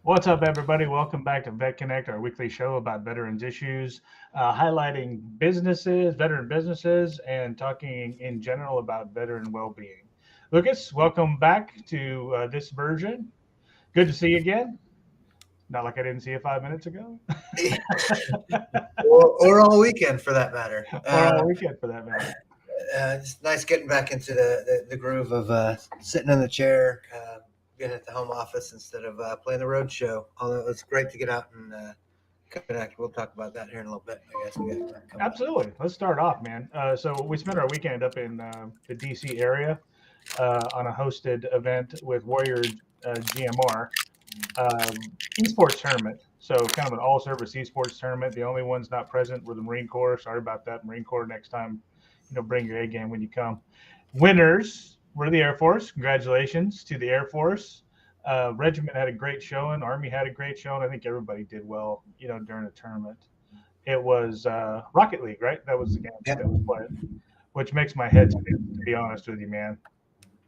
What's up, everybody? Welcome back to Vet Connect, our weekly show about veterans issues, highlighting veteran businesses, and talking in general about veteran well-being. Lucas, welcome back to this version. Good to see you again. Not like I didn't see you 5 minutes ago, or all weekend for that matter. or all weekend for that matter. It's nice getting back into the groove of sitting in the chair, being at the home office instead of playing the road show. Although it's great to get out and connect. We'll talk about that here in a little bit. I guess we got coming up. Absolutely. Let's start off, man. So we spent our weekend up in the DC area on a hosted event with Warrior GMR esports tournament. So kind of an all-service esports tournament. The only ones not present were the Marine Corps. Sorry about that, Marine Corps. Next time, bring your A game when you come. Winners were the Air Force. Congratulations to the Air Force. Regiment had a great showing. Army had a great showing. I think everybody did well, during the tournament. It was Rocket League, right? That was the game Yeah. that was played, which makes my head spin, to be honest with you, man.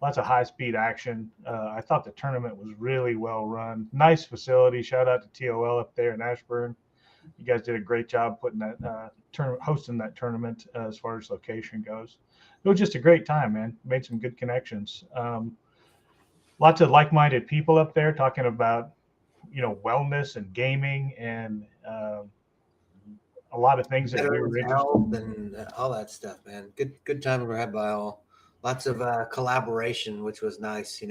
Lots of high-speed action. I thought the tournament was really well run. Nice facility. Shout out to TOL up there in Ashburn. You guys did a great job putting that hosting that tournament as far as location goes. It was just a great time, man. Made some good connections. Lots of like-minded people up there talking about wellness and gaming and a lot of things that we were Veterans interested health in. and all that stuff, man. Good time we had by all. Lots of collaboration, which was nice.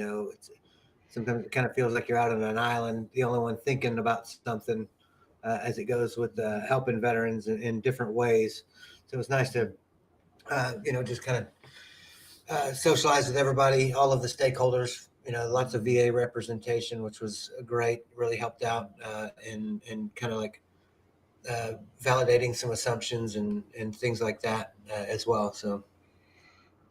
Sometimes it kind of feels like you're out on an island, the only one thinking about something as it goes with helping veterans in different ways. So it was nice to, just kind of socialize with everybody, all of the stakeholders. Lots of VA representation, which was great. Really helped out in kind of like validating some assumptions and things like that as well. So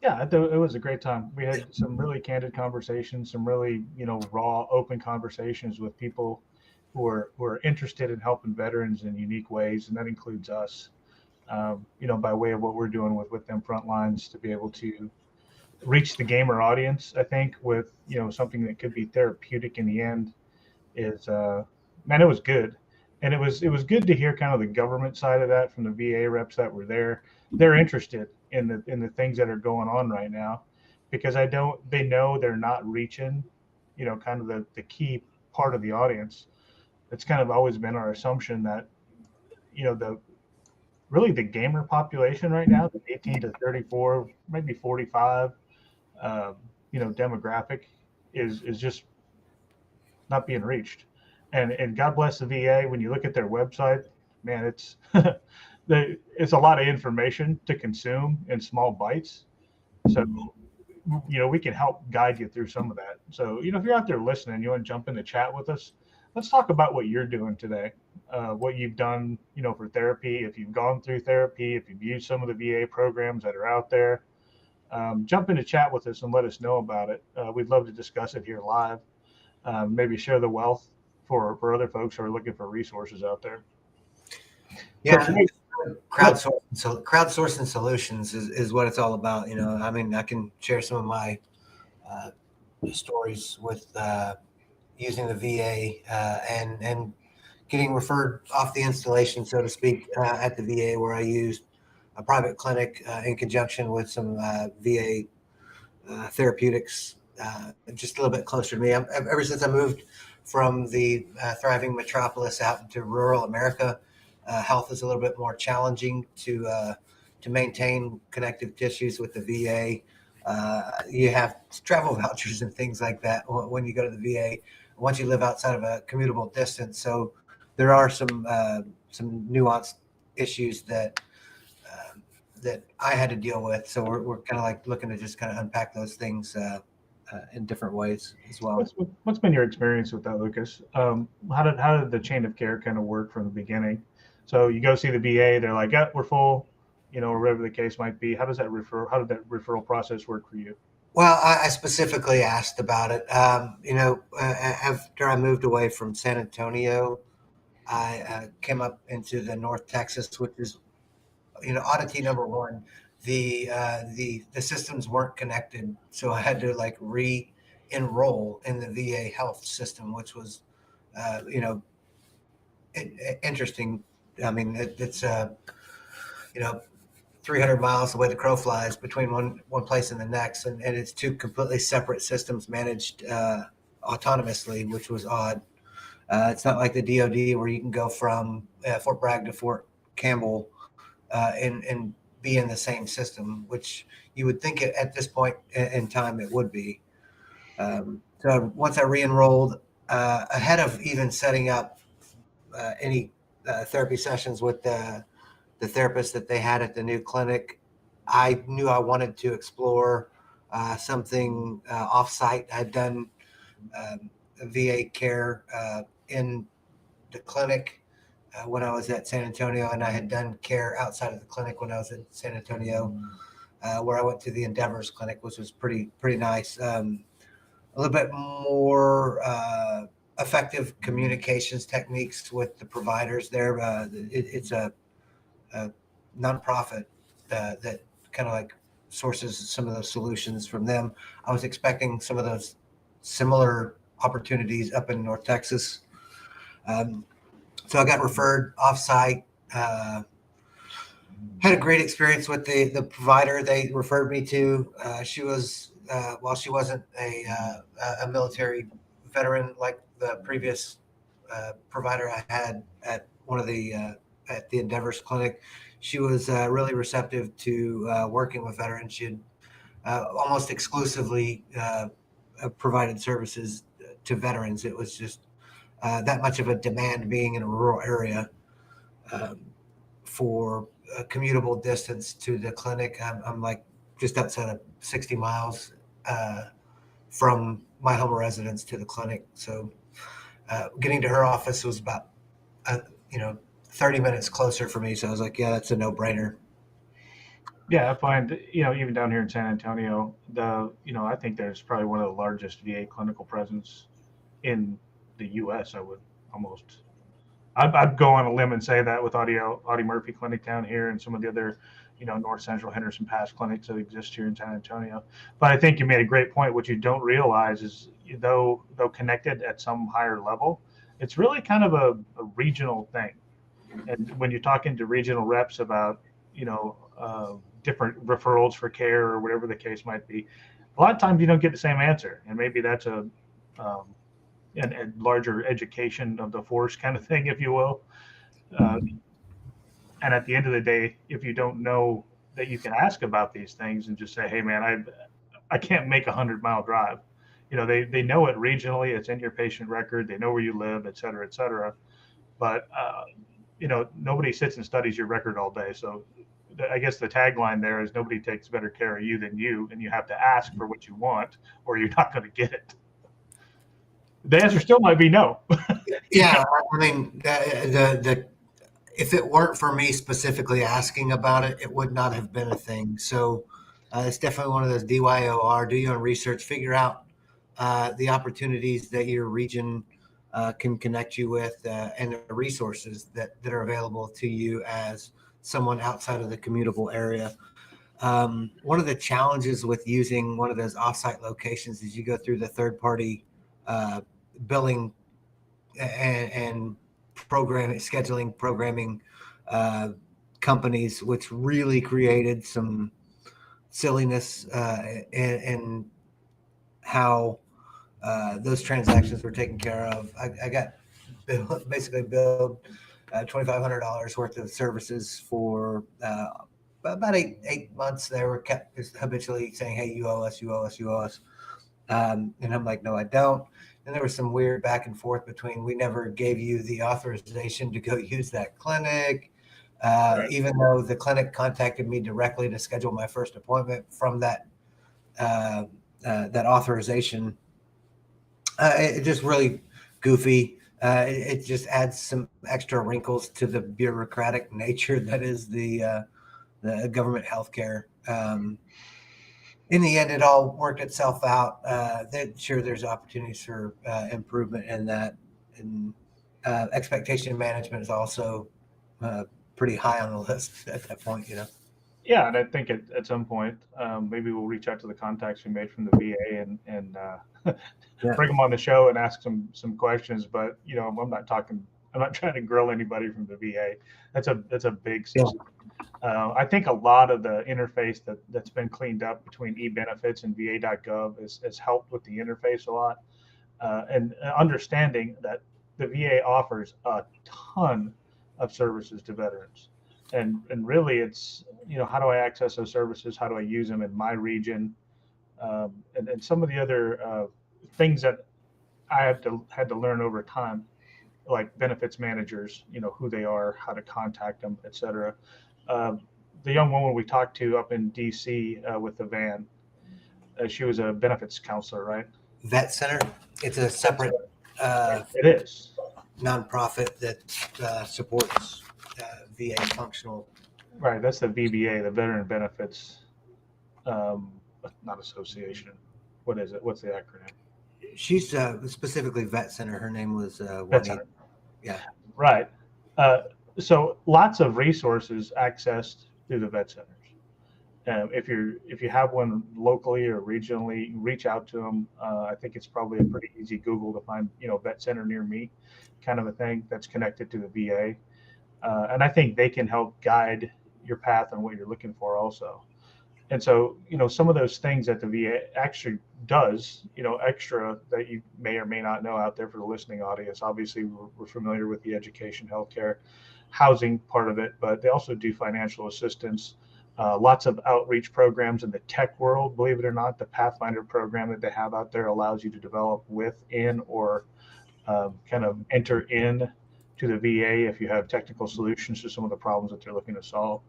Yeah, it was a great time. We had some really candid conversations, some really raw, open conversations with people who are interested in helping veterans in unique ways, and that includes us. By way of what we're doing with them Frontlines to be able to reach the gamer audience. I think with something that could be therapeutic in the end is man, it was good, and it was good to hear kind of the government side of that from the VA reps that were there. They're interested in the things that are going on right now because they know they're not reaching kind of the key part of the audience. It's kind of always been our assumption that the really the gamer population right now, the 18 to 34, maybe 45, uh, demographic is just not being reached. And God bless the VA. When you look at their website, man, it's it's a lot of information to consume in small bites. So we can help guide you through some of that. So if you're out there listening, you want to jump in the chat with us. Let's talk about what you're doing today, what you've done, for therapy. If you've gone through therapy, if you've used some of the VA programs that are out there, jump in the chat with us and let us know about it. We'd love to discuss it here live. Maybe share the wealth for other folks who are looking for resources out there. So yeah, today, crowdsourcing solutions is what it's all about. I mean, I can share some of my uh, stories with using the VA and getting referred off the installation, so to speak, at the VA where I used a private clinic in conjunction with some VA therapeutics, just a little bit closer to me. Ever since I moved from the thriving metropolis out into rural America, health is a little bit more challenging to maintain connective tissues with the VA. You have travel vouchers and things like that when you go to the VA. Once you live outside of a commutable distance, so there are some nuanced issues that I had to deal with. So we're kind of like looking to just kind of unpack those things in different ways as well. what's been your experience with that, Lucas? How did the chain of care kind of work from the beginning? So you go see the VA, they're like, yeah, we're full, or whatever the case might be. How did that referral process work for you? Well, I specifically asked about it. After I moved away from San Antonio, I came up into the North Texas, which is oddity number one. The systems weren't connected, so I had to like re-enroll in the VA health system, which was you know, interesting. I mean, it's you know, 300 miles the way the crow flies between one place and the next, and it's two completely separate systems managed autonomously, which was odd. It's not like the DoD where you can go from Fort Bragg to Fort Campbell and be in the same system, which you would think at this point in time it would be. So once I re-enrolled, ahead of even setting up any therapy sessions with the therapist that they had at the new clinic, I knew I wanted to explore something offsite. I'd done VA care in the clinic when I was at San Antonio, and I had done care outside of the clinic when I was in San Antonio, where I went to the Endeavors Clinic, which was pretty nice. A little bit more effective communications techniques with the providers there. It's a nonprofit that kind of like sources some of those solutions from them. I was expecting some of those similar opportunities up in North Texas. So I got referred offsite. Had a great experience with the provider they referred me to. She was, while she wasn't a military veteran like the previous provider I had at one of the at the Endeavors Clinic, she was really receptive to working with veterans. She had almost exclusively provided services to veterans. It was just that much of a demand being in a rural area for a commutable distance to the clinic. I'm like just outside of 60 miles from my home residence to the clinic. So getting to her office was about, 30 minutes closer for me. So I was like, yeah, that's a no-brainer. Yeah, I find, even down here in San Antonio, I think there's probably one of the largest VA clinical presence in the U.S. I would almost, I'd go on a limb and say that with Audie Murphy Clinic down here and some of the other, North Central Henderson Pass clinics that exist here in San Antonio. But I think you made a great point. What you don't realize is, though connected at some higher level, it's really kind of a regional thing. And when you're talking to regional reps about, different referrals for care or whatever the case might be, a lot of times you don't get the same answer, and maybe that's um, a larger education of the force kind of thing, if you will. Uh, and at the end of the day, if you don't know that you can ask about these things and just say, "Hey, man, I can't make 100-mile drive," they know it regionally. It's in your patient record. They know where you live, et cetera, et cetera. But nobody sits and studies your record all day. So I guess the tagline there is nobody takes better care of you than you, and you have to ask for what you want, or you're not going to get it. The answer still might be no. Yeah, I mean, the if it weren't for me specifically asking about it, it would not have been a thing. So it's definitely one of those DYOR, do your own research, figure out the opportunities that your region can connect you with and the resources that are available to you as someone outside of the commutable area. One of the challenges with using one of those offsite locations is you go through the third party billing and programming, scheduling, programming companies, which really created some silliness in how those transactions were taken care of. I got basically billed $2,500 worth of services for about eight months. They were kept habitually saying, "Hey, you owe us, you owe us, you owe us," and I'm like, "No, I don't." And there was some weird back and forth between, we never gave you the authorization to go use that clinic, Right. even though the clinic contacted me directly to schedule my first appointment from that authorization. It just really goofy. It just adds some extra wrinkles to the bureaucratic nature that is the government healthcare. In the end, it all worked itself out. Sure, there's opportunities for improvement in that, and expectation management is also pretty high on the list at that point. Yeah, and I think at some point, maybe we'll reach out to the contacts we made from the VA and Yeah. bring them on the show and ask some questions. But I'm not talking. I'm not trying to grill anybody from the VA. That's a big Yeah. system. I think a lot of the interface that's been cleaned up between eBenefits and VA.gov has helped with the interface a lot, and understanding that the VA offers a ton of services to veterans. And really, it's how do I access those services? How do I use them in my region? And some of the other things that I had to learn over time, like benefits managers, who they are, how to contact them, et cetera. Uh, the young woman we talked to up in DC with the van, she was a benefits counselor, right? Vet Center. It's a That's separate it is. nonprofit that supports VA functional. Right. That's the VBA, the Veteran Benefits, um, not association. What is it? What's the acronym? She's specifically Vet Center. Her name was Vet Juanita. Center. Yeah. Right. Uh, so lots of resources accessed through the vet centers. If you have one locally or regionally, reach out to them. I think it's probably a pretty easy Google to find, vet center near me, kind of a thing that's connected to the VA. And I think they can help guide your path and what you're looking for also. And so, some of those things that the VA actually does, extra that you may or may not know out there for the listening audience. Obviously, we're familiar with the education, healthcare, housing part of it, but they also do financial assistance, lots of outreach programs in the tech world. Believe it or not, the Pathfinder program that they have out there allows you to develop within or kind of enter in to the VA if you have technical solutions to some of the problems that they're looking to solve.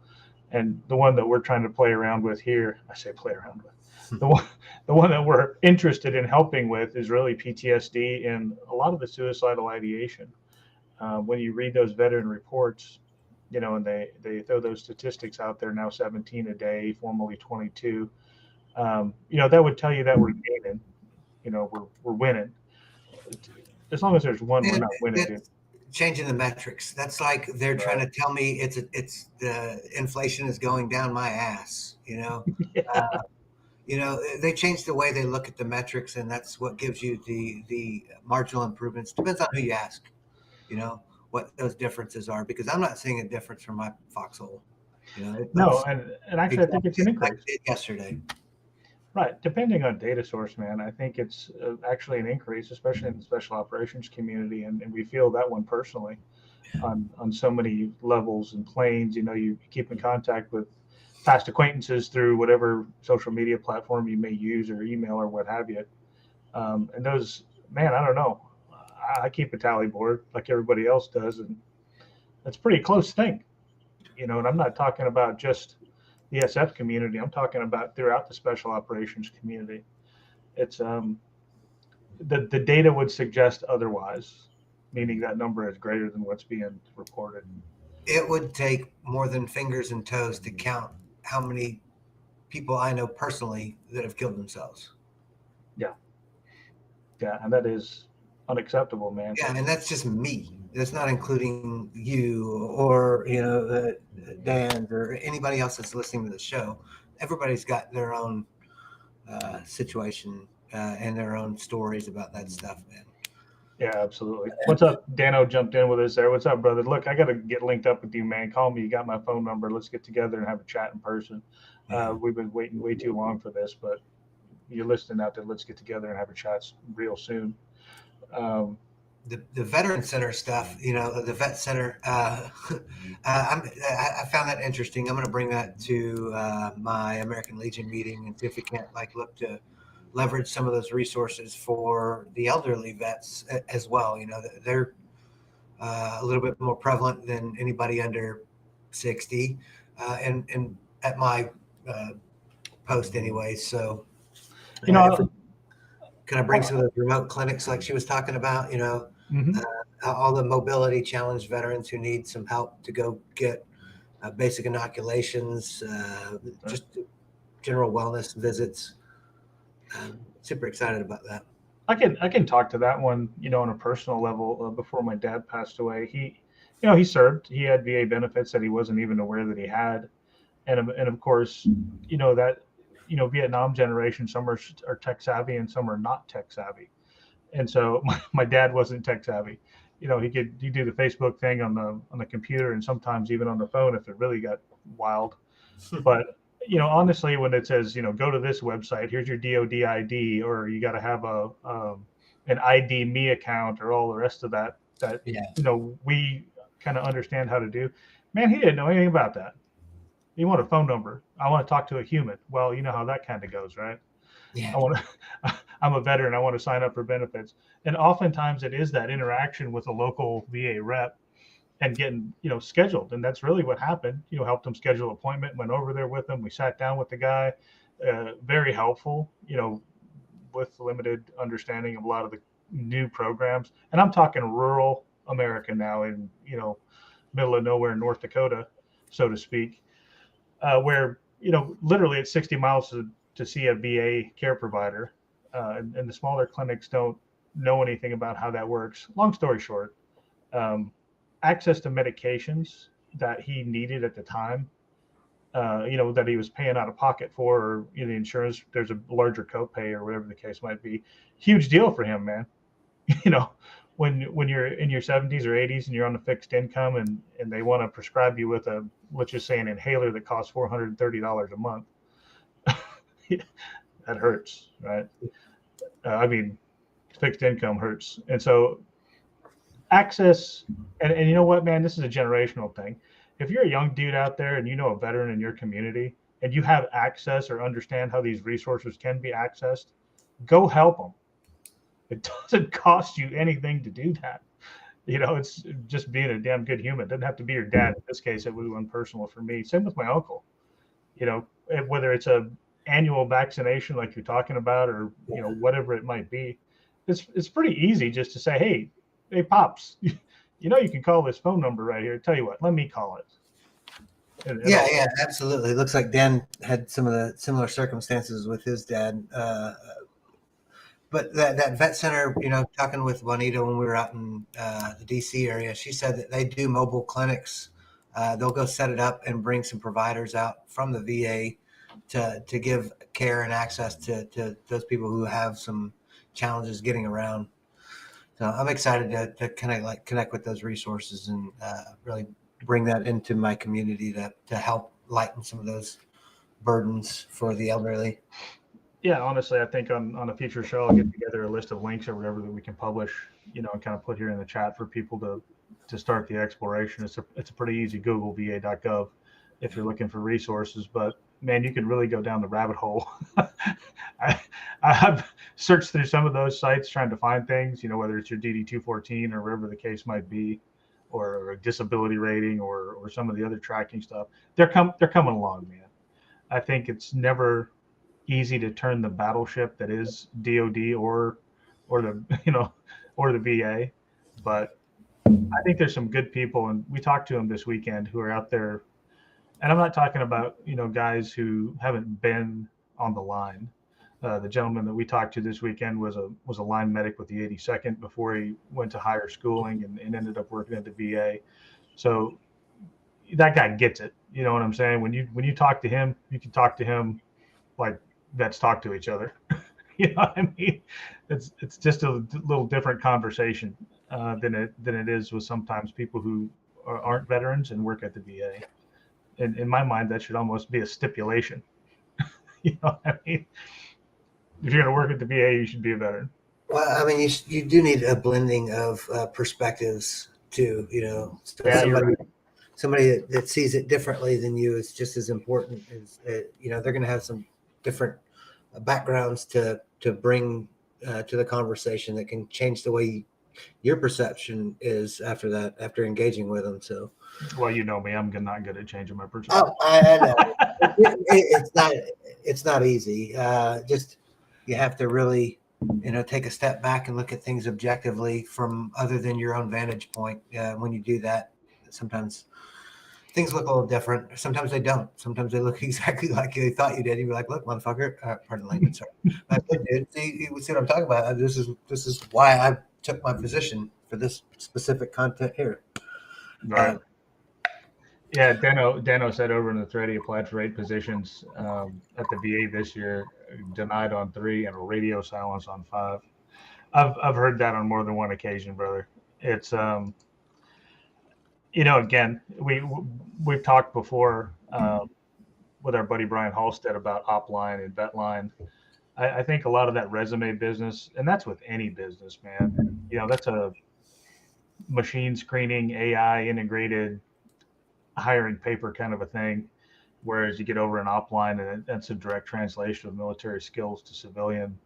And the one that we're trying to play around with here, I say play around with, the one that we're interested in helping with is really PTSD and a lot of the suicidal ideation. When you read those veteran reports, and they throw those statistics out there now, 17 a day, formerly 22. That would tell you that we're gaining, we're winning. As long as there's one, we're And not winning, dude. that's changing the metrics. That's like they're trying to tell me it's the inflation is going down my ass. Yeah. They change the way they look at the metrics, and that's what gives you the marginal improvements. Depends on who you ask. What those differences are, because I'm not seeing a difference from my foxhole. It No, looks and actually, I think it's exactly an like increase. it did yesterday. Right. Depending on data source, man, I think it's actually an increase, especially in the special operations community. And we feel that one personally on so many levels and planes. You keep in contact with past acquaintances through whatever social media platform you may use or email or what have you. And those, man, I don't know. I keep a tally board like everybody else does. And it's a pretty close thing, and I'm not talking about just the SF community. I'm talking about throughout the special operations community. It's the data would suggest otherwise, meaning that number is greater than what's being reported. It would take more than fingers and toes to count how many people I know personally that have killed themselves. Yeah, yeah, and that is unacceptable, man. Yeah, and that's just me. That's not including you or Dan or anybody else that's listening to the show. Everybody's got their own situation and their own stories about that stuff, man. Yeah, absolutely. What's up? Dano jumped in with us there. What's up, brother? Look, I got to get linked up with you, man. Call me. You got my phone number. Let's get together and have a chat in person. We've been waiting way too long for this, but you're listening out there. Let's get together and have a chat real soon. The veteran center stuff, the vet center. I found that interesting. I'm going to bring that to my American Legion meeting and see if we can't look to leverage some of those resources for the elderly vets as well. They're a little bit more prevalent than anybody under 60, and at my post anyway. So, You know, can I bring some of those remote clinics like she was talking about? mhm. All the mobility challenged veterans who need some help to go get basic inoculations, just general wellness visits. Super excited about that. I can talk to that one, on a personal level. Before my dad passed away, he served. He had VA benefits that he wasn't even aware that he had. And of course, that Vietnam generation, some are tech savvy and some are not tech savvy. And so my dad wasn't tech savvy. He do the Facebook thing on the computer and sometimes even on the phone if it really got wild. But honestly, when it says go to this website, here's your DoD ID, or you got to have an ID me account, or all the rest of that Yeah. we kind of understand how to do. Man, he didn't know anything about that. You want a phone number? I want to talk to a human. Well, you know how that kind of goes, right? Yeah. I want to. I'm a veteran. I want to sign up for benefits, and oftentimes it is that interaction with a local VA rep and getting scheduled, and that's really what happened. Helped him schedule an appointment. Went over there with him. We sat down with the guy. Very helpful. With limited understanding of a lot of the new programs, and I'm talking rural America now in middle of nowhere, North Dakota, so to speak, where literally it's 60 miles to see a VA care provider, and the smaller clinics don't know anything about how that works. Long story short, um, access to medications that he needed at the time, that he was paying out of pocket for, or the insurance, there's a larger copay or whatever the case might be. Huge deal for him, man. you know, when you're in your 70s or 80s and you're on a fixed income and they want to prescribe you with let's just say an inhaler that costs $430 a month, that hurts, right? I mean, fixed income hurts. And so access, and you know what, man, this is a generational thing. If you're a young dude out there and you know a veteran in your community and you have access or understand how these resources can be accessed, go help them. It doesn't cost you anything to do that. It's just being a damn good human. It doesn't have to be your dad. In this case, it was one personal for me. Same with my uncle. Whether it's a annual vaccination like you're talking about, or whatever it might be, it's pretty easy just to say, hey, pops, you can call this phone number right here. Tell you what, let me call it. Yeah, absolutely. It looks like Dan had some of the similar circumstances with his dad. But that vet center, talking with Juanita when we were out in the DC area, she said that they do mobile clinics. They'll go set it up and bring some providers out from the VA to give care and access to those people who have some challenges getting around. So I'm excited to kind of connect with those resources and really bring that into my community to help lighten some of those burdens for the elderly. Yeah, honestly, I think on a future show, I'll get together a list of links or whatever that we can publish, and kind of put here in the chat for people to start the exploration. It's a pretty easy Google va.gov if you're looking for resources, but man, you can really go down the rabbit hole. I've searched through some of those sites trying to find things, whether it's your DD 214 or whatever the case might be, or a disability rating or some of the other tracking stuff. They're coming along, man. I think it's never easy to turn the battleship that is DoD or the or the VA, but I think there's some good people, and we talked to them this weekend who are out there. And I'm not talking about guys who haven't been on the line. The gentleman that we talked to this weekend was a line medic with the 82nd before he went to higher schooling and ended up working at the VA. So that guy gets it. You know what I'm saying? When you talk to him, you can talk to him like vets talk to each other. You know what I mean? It's just a little different conversation than it is with sometimes people who aren't veterans and work at the VA. And in my mind, that should almost be a stipulation. You know what I mean? If you're going to work at the VA, you should be a veteran. Well, I mean, you do need a blending of perspectives too. So Yeah, you're right. Somebody that sees it differently than you is just as important. As they're going to have some different backgrounds to bring to the conversation that can change the way your perception is after engaging with them. So, well, you know me, I'm not good at changing my perception. Oh, I know. It's not easy. Just you have to really, take a step back and look at things objectively from other than your own vantage point. When you do that, sometimes things look a little different. Sometimes they don't. Sometimes they look exactly like they thought you did. You're like, look, motherfucker. Pardon the language. Sorry. Like, dude, see what I'm talking about. This is why I took my position for this specific content here. Right. Yeah, Dano said over in the thread he applied for 8 positions at the VA this year, denied on 3, and a radio silence on 5. I've heard that on more than one occasion, brother. It's again, we've talked before with our buddy Brian Halstead about Opline and Vetline. I think a lot of that resume business, and that's with any business, man. That's a machine screening, AI integrated hiring paper kind of a thing. Whereas you get over an Opline and it's a direct translation of military skills to civilian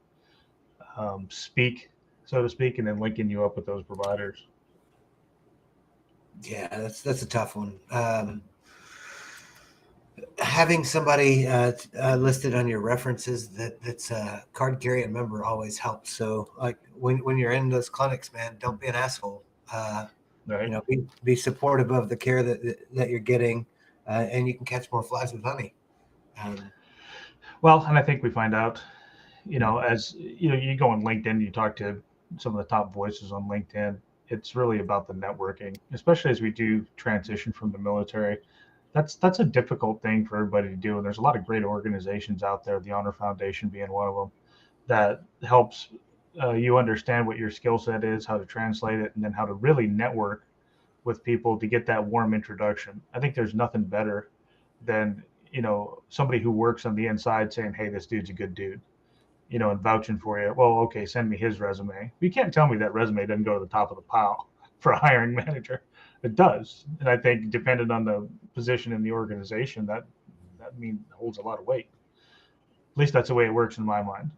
speak, so to speak, and then linking you up with those providers. Yeah, that's a tough one. Having somebody listed on your references that's a card carrying member always helps. So like when you're in those clinics, man, don't be an asshole. Right. Be supportive of the care that you're getting, and you can catch more flies with honey. Well, and I think we find out, as you go on LinkedIn, you talk to some of the top voices on LinkedIn. It's really about the networking, especially as we do transition from the military. That's a difficult thing for everybody to do. And there's a lot of great organizations out there, the Honor Foundation being one of them, that helps you understand what your skill set is, how to translate it, and then how to really network with people to get that warm introduction. I think there's nothing better than somebody who works on the inside saying, "Hey, this dude's a good dude," and vouching for you. Well, okay, send me his resume. You can't tell me that resume doesn't go to the top of the pile for a hiring manager. It does, and I think depending on the position in the organization, that holds a lot of weight. At least that's the way it works in my mind.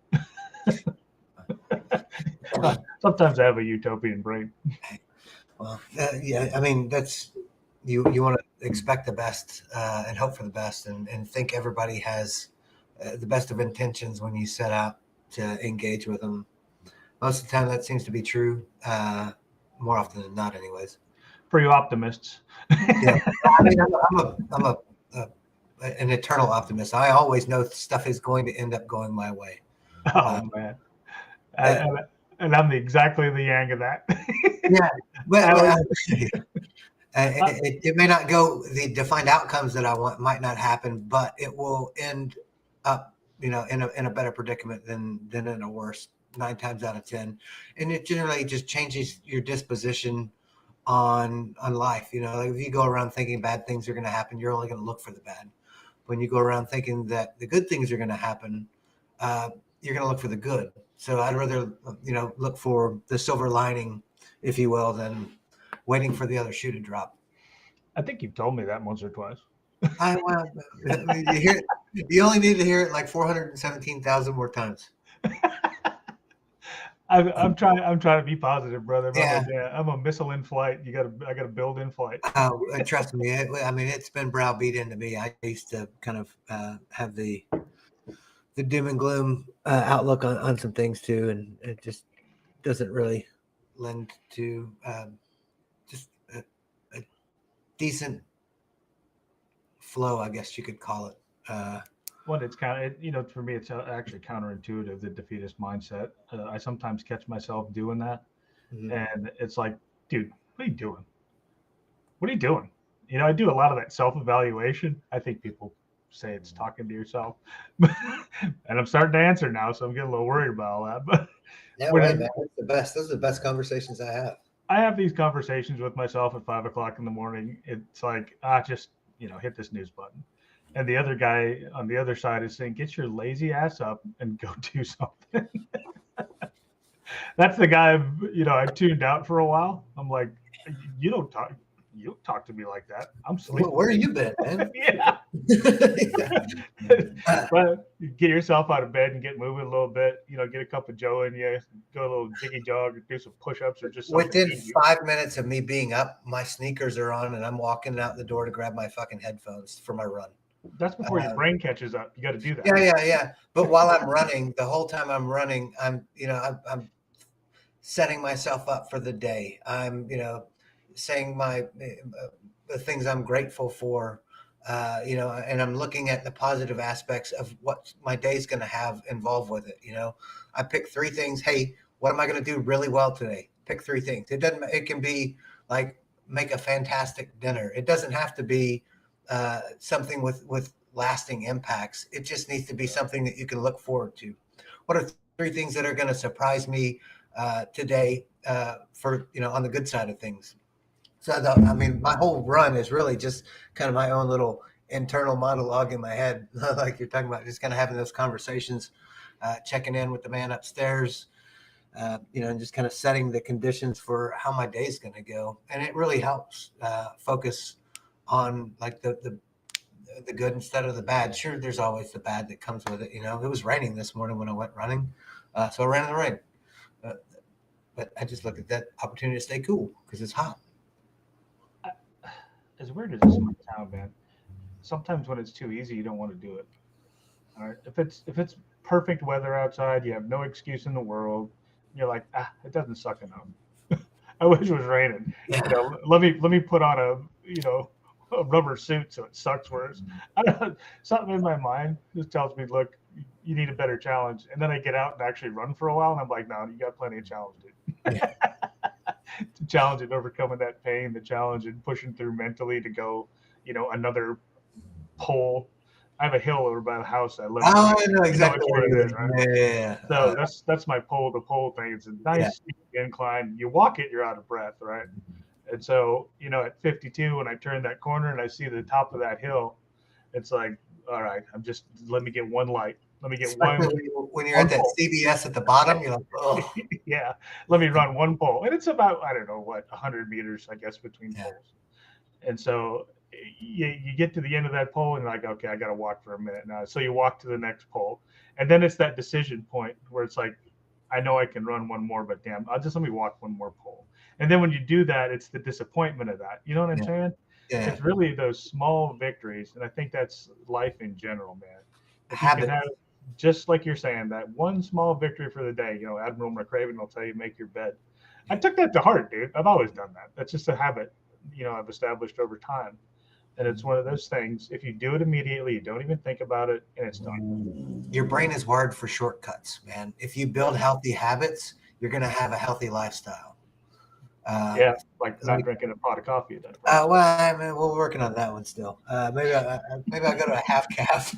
Sometimes I have a utopian brain. Well, yeah, I mean that's you want to expect the best and hope for the best, and think everybody has the best of intentions when you set out to engage with them. Most of the time, that seems to be true. More often than not, anyways. For you optimists. Yeah, I mean, I'm an eternal optimist. I always know stuff is going to end up going my way. Oh man, and I'm exactly the yang of that. Yeah, well, it may not go. The defined outcomes that I want might not happen, but it will end up, in a better predicament than in a worse. 9 times out of 10, and it generally just changes your disposition on life. Like if you go around thinking bad things are going to happen, you're only going to look for the bad. When you go around thinking that the good things are going to happen, you're going to look for the good. So I'd rather look for the silver lining, if you will, than waiting for the other shoe to drop. I think you've told me that once or twice. You only need to hear it like 417,000 more times. I'm trying to be positive, brother. Yeah. I'm a missile in flight. I gotta build in flight. Trust me. It's been browbeat into me. I used to kind of have the doom and gloom outlook on some things too, and it just doesn't really lend to just a decent flow, I guess you could call it. Well, it's for me, it's actually counterintuitive, the defeatist mindset. I sometimes catch myself doing that, and it's like, dude, what are you doing? What are you doing? I do a lot of that self-evaluation. I think people say it's talking to yourself, and I'm starting to answer now, so I'm getting a little worried about all that. But yeah, right, man. It's the best. Those are the best conversations I have. I have these conversations with myself at 5:00 in the morning. It's like, just hit this snooze button. And the other guy on the other side is saying, get your lazy ass up and go do something. That's the guy I tuned out for a while. I'm like, you don't talk to me like that. I'm sleeping. Where have you been, man? Yeah. But get yourself out of bed and get moving a little bit. Get a cup of Joe in you, go a little jiggy jog, or do some push-ups, or just within 5 minutes of me being up, my sneakers are on, and I'm walking out the door to grab my fucking headphones for my run. That's before your brain catches up. You got to do that. Yeah. But while I'm running, the whole time I'm running, I'm setting myself up for the day. I'm, saying the things I'm grateful for, and I'm looking at the positive aspects of what my day's going to have involved with it. I pick 3 things. Hey, what am I going to do really well today? Pick 3 things. It can be like make a fantastic dinner. It doesn't have to be something with lasting impacts. It just needs to be something that you can look forward to. What are three things that are going to surprise me today for, on the good side of things? So, I mean, my whole run is really just kind of my own little internal monologue in my head, like you're talking about, just kind of having those conversations, checking in with the man upstairs, and just kind of setting the conditions for how my day is going to go. And it really helps focus on like the good instead of the bad. Sure, there's always the bad that comes with it. It was raining this morning when I went running, so I ran in the rain. But I just look at that opportunity to stay cool because it's hot. As weird as this might sound, man, sometimes when it's too easy, you don't want to do it. All right, if it's perfect weather outside, you have no excuse in the world. You're like, it doesn't suck enough. I wish it was raining. Yeah. Let me put on a rubber suit so it sucks worse. I don't know, something in my mind just tells me, look, you need a better challenge. And then I get out and actually run for a while, and I'm like, no, you got plenty of challenge, dude. Yeah. The challenge in overcoming that pain, the challenge in pushing through mentally to go, another pole. I have a hill over by the house I live. Oh, I know exactly what it is, right? Yeah. So that's my pole to pole thing. It's a nice incline. You walk it, you're out of breath, right? And so, at 52, when I turn that corner and I see the top of that hill, it's like, all right, let me get one light. Let me get Especially when you're at that pole. CBS at the bottom, you're like, oh. Yeah, let me run one pole. And it's about, I don't know, 100 meters, I guess, between poles. And so you get to the end of that pole and you're like, okay, I got to walk for a minute now. So you walk to the next pole. And then it's that decision point where it's like, I know I can run one more, but damn, let me walk one more pole. And then when you do that, it's the disappointment of that. You know what I'm saying? Yeah. It's really those small victories. And I think that's life in general, man. If you can have, just like you're saying, that one small victory for the day, Admiral McRaven will tell you, make your bed. I took that to heart, dude. I've always done that. That's just a habit, I've established over time. And it's one of those things, if you do it immediately, you don't even think about it, and it's done. Your brain is wired for shortcuts, man. If you build healthy habits, you're going to have a healthy lifestyle. Like not drinking a pot of coffee a day. Well, I mean, we're working on that one still. Maybe I'll go to a half calf.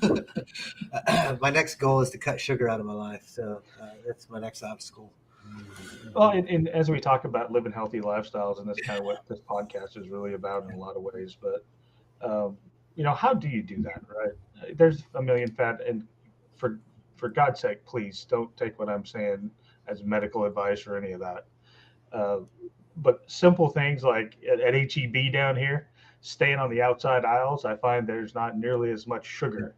My next goal is to cut sugar out of my life. So that's my next obstacle. Well, and as we talk about living healthy lifestyles, and that's kind of what this podcast is really about in a lot of ways. But, how do you do that, right? There's a million and for God's sake, please don't take what I'm saying as medical advice or any of that. But simple things like at HEB down here, staying on the outside aisles, I find there's not nearly as much sugar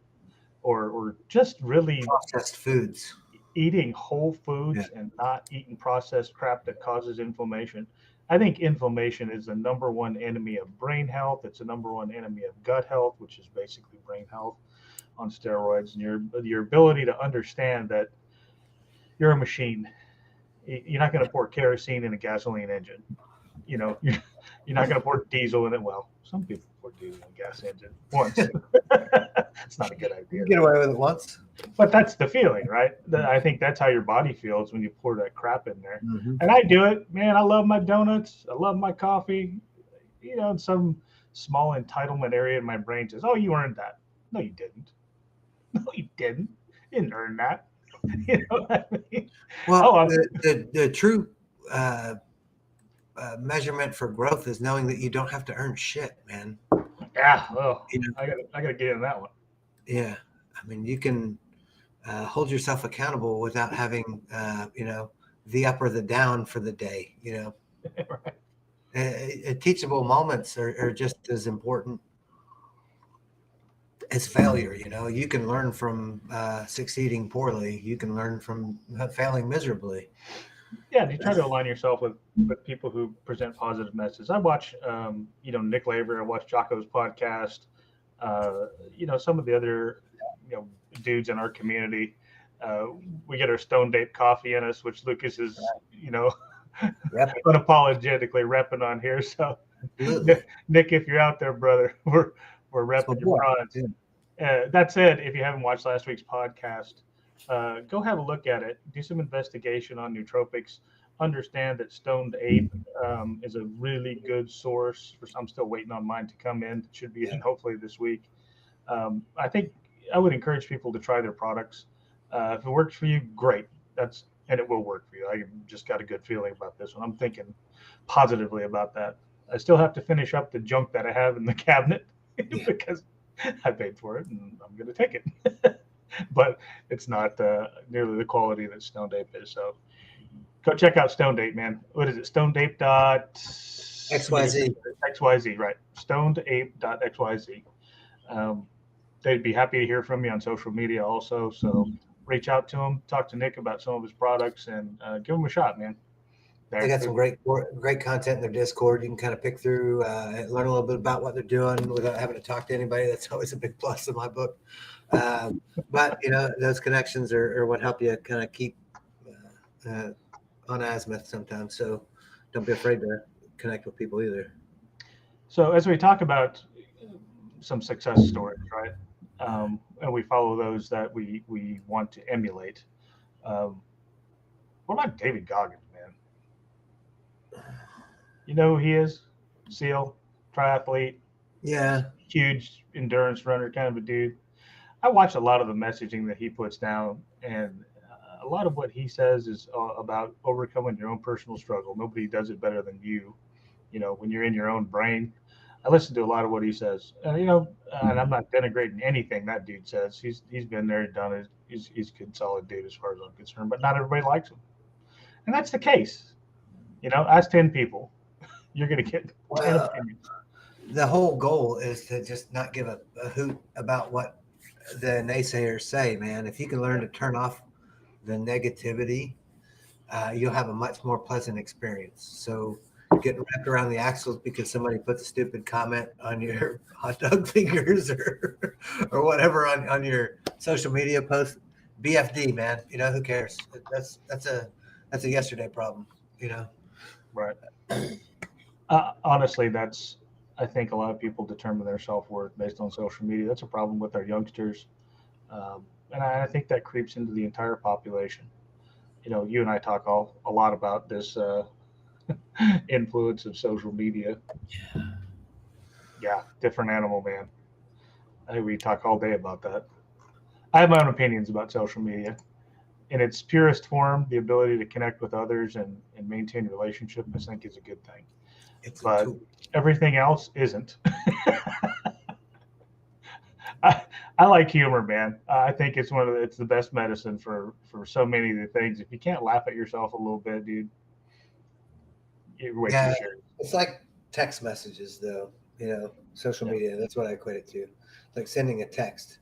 or just really processed foods. Eating whole foods and not eating processed crap that causes inflammation. I think inflammation is the number one enemy of brain health. It's the number one enemy of gut health, which is basically brain health on steroids. And your ability to understand that you're a machine. You're not going to pour kerosene in a gasoline engine. You're not going to pour diesel in it. Well, some people pour diesel in a gas engine once. It's not a good idea. You get away with it once. But that's the feeling, right? I think that's how your body feels when you pour that crap in there. Mm-hmm. And I do it, man. I love my donuts. I love my coffee. Some small entitlement area in my brain says, "Oh, you earned that." No, you didn't. No, you didn't. You didn't earn that. You know what I mean? Well, the true measurement for growth is knowing that you don't have to earn shit, man. Yeah, well, I gotta get in that one. Yeah, I mean, you can hold yourself accountable without having, the up or the down for the day. Right. Teachable moments are just as important as failure. You can learn from succeeding poorly. You can learn from failing miserably. Yeah, you try to align yourself with people who present positive messages. I watch, Nick Laver. I watch Jocko's podcast. Some of the other, dudes in our community. We get our Stone Date coffee in us, which Lucas is, unapologetically repping on here. So, Nick, if you're out there, brother, we're repping your products. That said, if you haven't watched last week's podcast, go have a look at it. Do some investigation on nootropics. understand that Stoned Ape is a really good source. I'm still waiting on mine to come in. It should be Yeah. in hopefully this week. I think I would encourage people to try their products. If it works for you, great. And it will work for you. I just got a good feeling about this one. I'm thinking positively about that. I still have to finish up the junk that I have in the cabinet Yeah. because I paid for it and I'm going to take it. But it's not nearly the quality that Stoned Ape is. So go check out Stoned Ape, man. What is it? Stoned Ape dot XYZ. XYZ, right? Stoned Ape dot XYZ. Um, they'd be happy to hear from you on social media also. So reach out to them, talk to Nick about some of his products, and give them a shot, man. They got They're some great content in their Discord. You can kind of pick through, learn a little bit about what they're doing without having to talk to anybody. That's always a big plus in my book. But those connections are what help you kind of keep on azimuth sometimes. So don't be afraid to connect with people either. So as we talk about some success stories, right? And we follow those that we want to emulate. Um, what about David Goggins, man? You know who he is? SEAL, triathlete, Yeah. huge endurance runner kind of a dude. I watch a lot of the messaging that he puts down, and a lot of what he says is about overcoming your own personal struggle. Nobody does it better than you. When you're in your own brain. I listen to a lot of what he says. And I'm not denigrating anything that dude says. He's been there, done it. He's a good, solid dude as far as I'm concerned. But not everybody likes him, and that's the case. Ask 10 people, you're going to get 10 opinions. The whole goal is to just not give a hoot about what the naysayers say, man. If you can learn to turn off the negativity, you'll have a much more pleasant experience. So getting wrapped around the axles because somebody puts a stupid comment on your hot dog fingers or whatever on your social media post, BFD, man. Who cares? That's a yesterday problem. Right. Honestly, I think a lot of people determine their self worth based on social media. That's a problem with our youngsters, and I think that creeps into the entire population. You and I talk a lot about this influence of social media. Yeah, different animal, man. I think we talk all day about that. I have my own opinions about social media. In its purest form, the ability to connect with others and maintain relationship, I think, is a good thing. It's a But tool. everything else isn't. I, I like humor, man. I think it's the best medicine for so many of the things. If you can't laugh at yourself a little bit, dude, you're way too Yeah, serious. it's like text messages, though. Social Yeah. media. That's what I equate it to. It's like sending a text.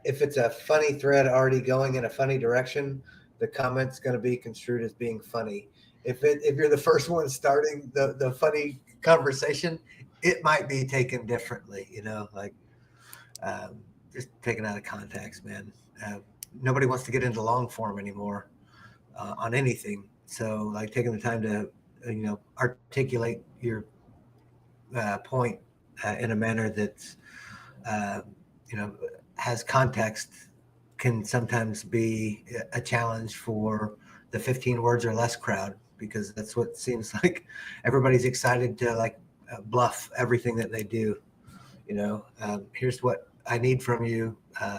If it's a funny thread already going in a funny direction, the comment's going to be construed as being funny. If you're the first one starting the funny conversation, it might be taken differently. Like just taken out of context, man. Nobody wants to get into long form anymore on anything. So, like taking the time to articulate your point in a manner that's uh, you know has context can sometimes be a challenge for the 15 words or less crowd, because that's what seems like everybody's excited to bluff everything that they do. Here's what I need from you.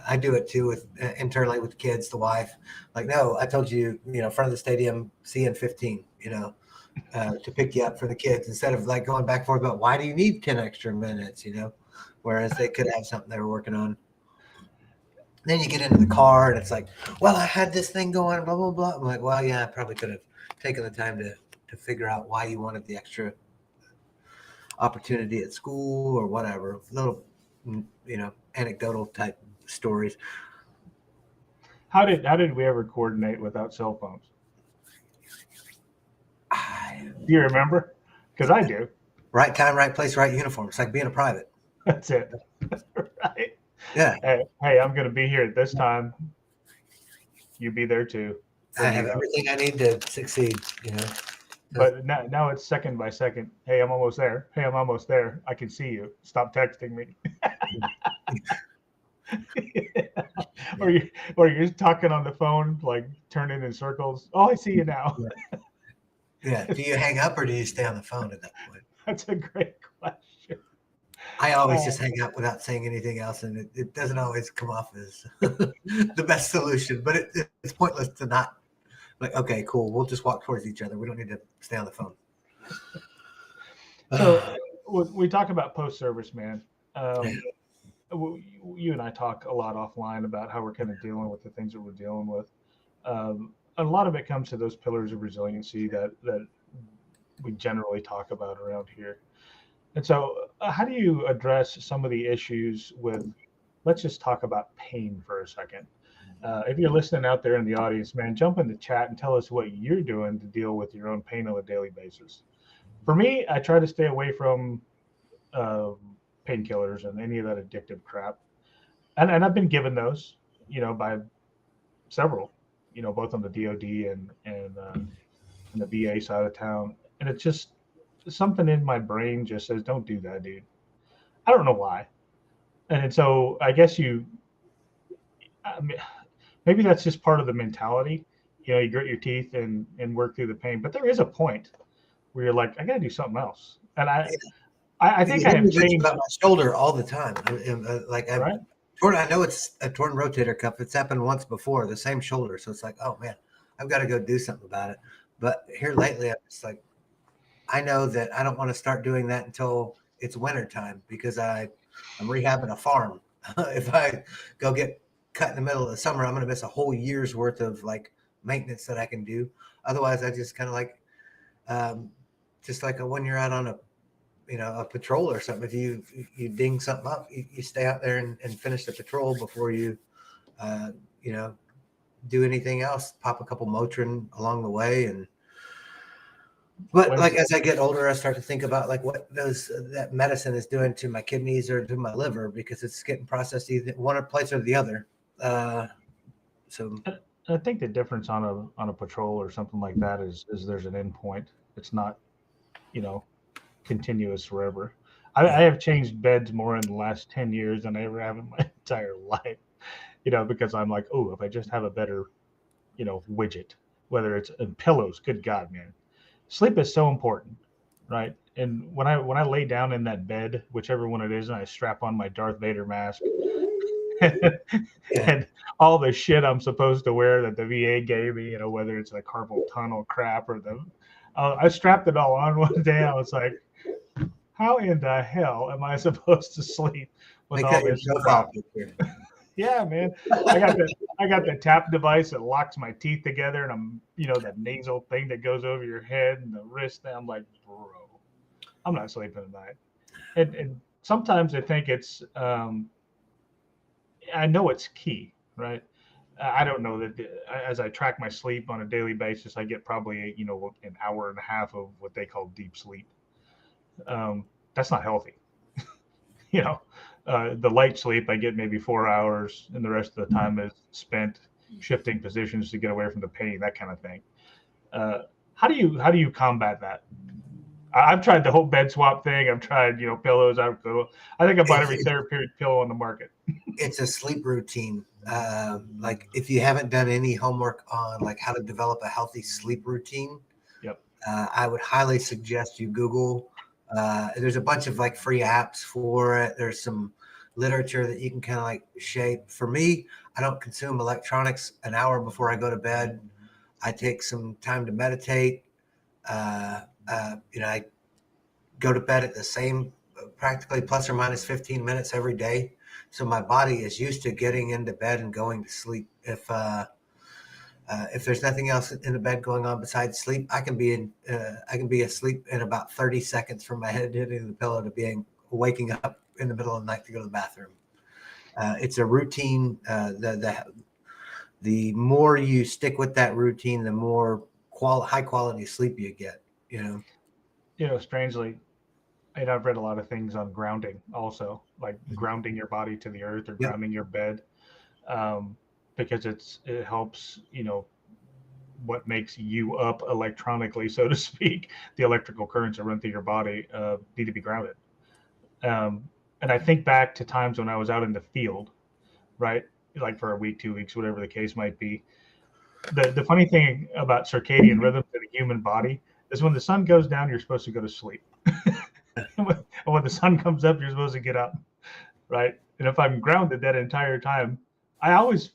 I do it too with internally with kids, the wife. Like, no, I told you, front of the stadium, see you in 15. To pick you up for the kids, instead of like going back and forth about why do you need 10 extra minutes. Whereas they could have something they were working on. Then you get into the car and it's like, well, I had this thing going, blah blah blah. I'm like, well, yeah, I probably could have taken the time to figure out why you wanted the extra opportunity at school or whatever. Little anecdotal type stories. How did we ever coordinate without cell phones? Do you remember? Because I do. Right time, right place, right uniform. It's like being a private. That's it. Right. Yeah. Hey, I'm going to be here at this time. You be there too. I have everything I need to succeed. But now it's second by second. Hey, I'm almost there. Hey, I'm almost there. I can see you. Stop texting me. or you're talking on the phone, like turning in circles. Oh, I see you now. Yeah. Do you hang up or do you stay on the phone at that point? That's a great question. I always Uh, just hang up without saying anything else, and it doesn't always come off as the best solution. But it's pointless to not like, okay, cool, we'll just walk towards each other. We don't need to stay on the phone. so we talk about post-service, man. Yeah. You and I talk a lot offline about how we're kind of dealing with the things that we're dealing with. A lot of it comes to those pillars of resiliency that we generally talk about around here. And so, how do you address some of the issues with? Let's just talk about pain for a second. If you're listening out there in the audience, man, jump in the chat and tell us what you're doing to deal with your own pain on a daily basis. For me, I try to stay away from painkillers and any of that addictive crap. And I've been given those, by several, both on the DoD and the VA side of town. And it's just something in my brain just says, don't do that, dude. I don't know why. And so I guess I mean, maybe that's just part of the mentality. You grit your teeth and work through the pain. But there is a point where you're like, I got to do something else. And I think I have changed. About my shoulder all the time. Right? I know it's a torn rotator cuff. It's happened once before, the same shoulder. So it's like, oh man, I've got to go do something about it. But here lately, I'm just like, I know that I don't want to start doing that until it's winter time because I'm rehabbing a farm. If I go get cut in the middle of the summer, I'm going to miss a whole year's worth of like maintenance that I can do. Otherwise, I just kind of like, just like when you're out on a patrol or something. If you ding something up, you stay out there and finish the patrol before you, do anything else. Pop a couple Motrin along the way, but like as I get older, I start to think about like what that medicine is doing to my kidneys or to my liver because it's getting processed either one place or the other. So I think the difference on a patrol or something like that is there's an end point. It's not, continuous forever. I have changed beds more in the last 10 years than I ever have in my entire life, because I'm like, oh, if I just have a better, widget, whether it's in pillows, good God, man. Sleep is so important, right? And when I lay down in that bed, whichever one it is, and I strap on my Darth Vader mask and all the shit I'm supposed to wear that the VA gave me, whether it's a carpal tunnel crap or I strapped it all on one day. I was like, how in the hell am I supposed to sleep with all this crap? Yeah, man. I got the tap device that locks my teeth together, and that nasal thing that goes over your head and the wrist. And I'm like, bro, I'm not sleeping tonight. And sometimes I think it's, I know it's key, right? I don't know that as I track my sleep on a daily basis, I get probably an hour and a half of what they call deep sleep. That's not healthy. The light sleep I get maybe 4 hours, and the rest of the time is spent shifting positions to get away from the pain, that kind of thing. How do you combat that? I've tried the whole bed swap thing. I've tried pillows. I think I bought every therapeutic pillow on the market. It's a sleep routine. Like if you haven't done any homework on like how to develop a healthy sleep routine, yep. I would highly suggest you Google. There's a bunch of like free apps for it. There's some literature that you can kind of like shape. For me, I don't consume electronics an hour before I go to bed. I take some time to meditate. I go to bed at the same practically plus or minus 15 minutes every day. So my body is used to getting into bed and going to sleep. If there's nothing else in the bed going on besides sleep, I can be asleep in about 30 seconds from my head hitting the pillow to being waking up in the middle of the night to go to the bathroom. It's a routine. The more you stick with that routine, the more high quality sleep you get. Strangely, I've read a lot of things on grounding also, like grounding your body to the earth or grounding your bed, because it helps, what makes you up electronically, so to speak. The electrical currents that run through your body need to be grounded. And I think back to times when I was out in the field, right? Like for a week, 2 weeks, whatever the case might be. The funny thing about circadian rhythms in the human body is when the sun goes down, you're supposed to go to sleep. And when the sun comes up, you're supposed to get up, right? And if I'm grounded that entire time, I always,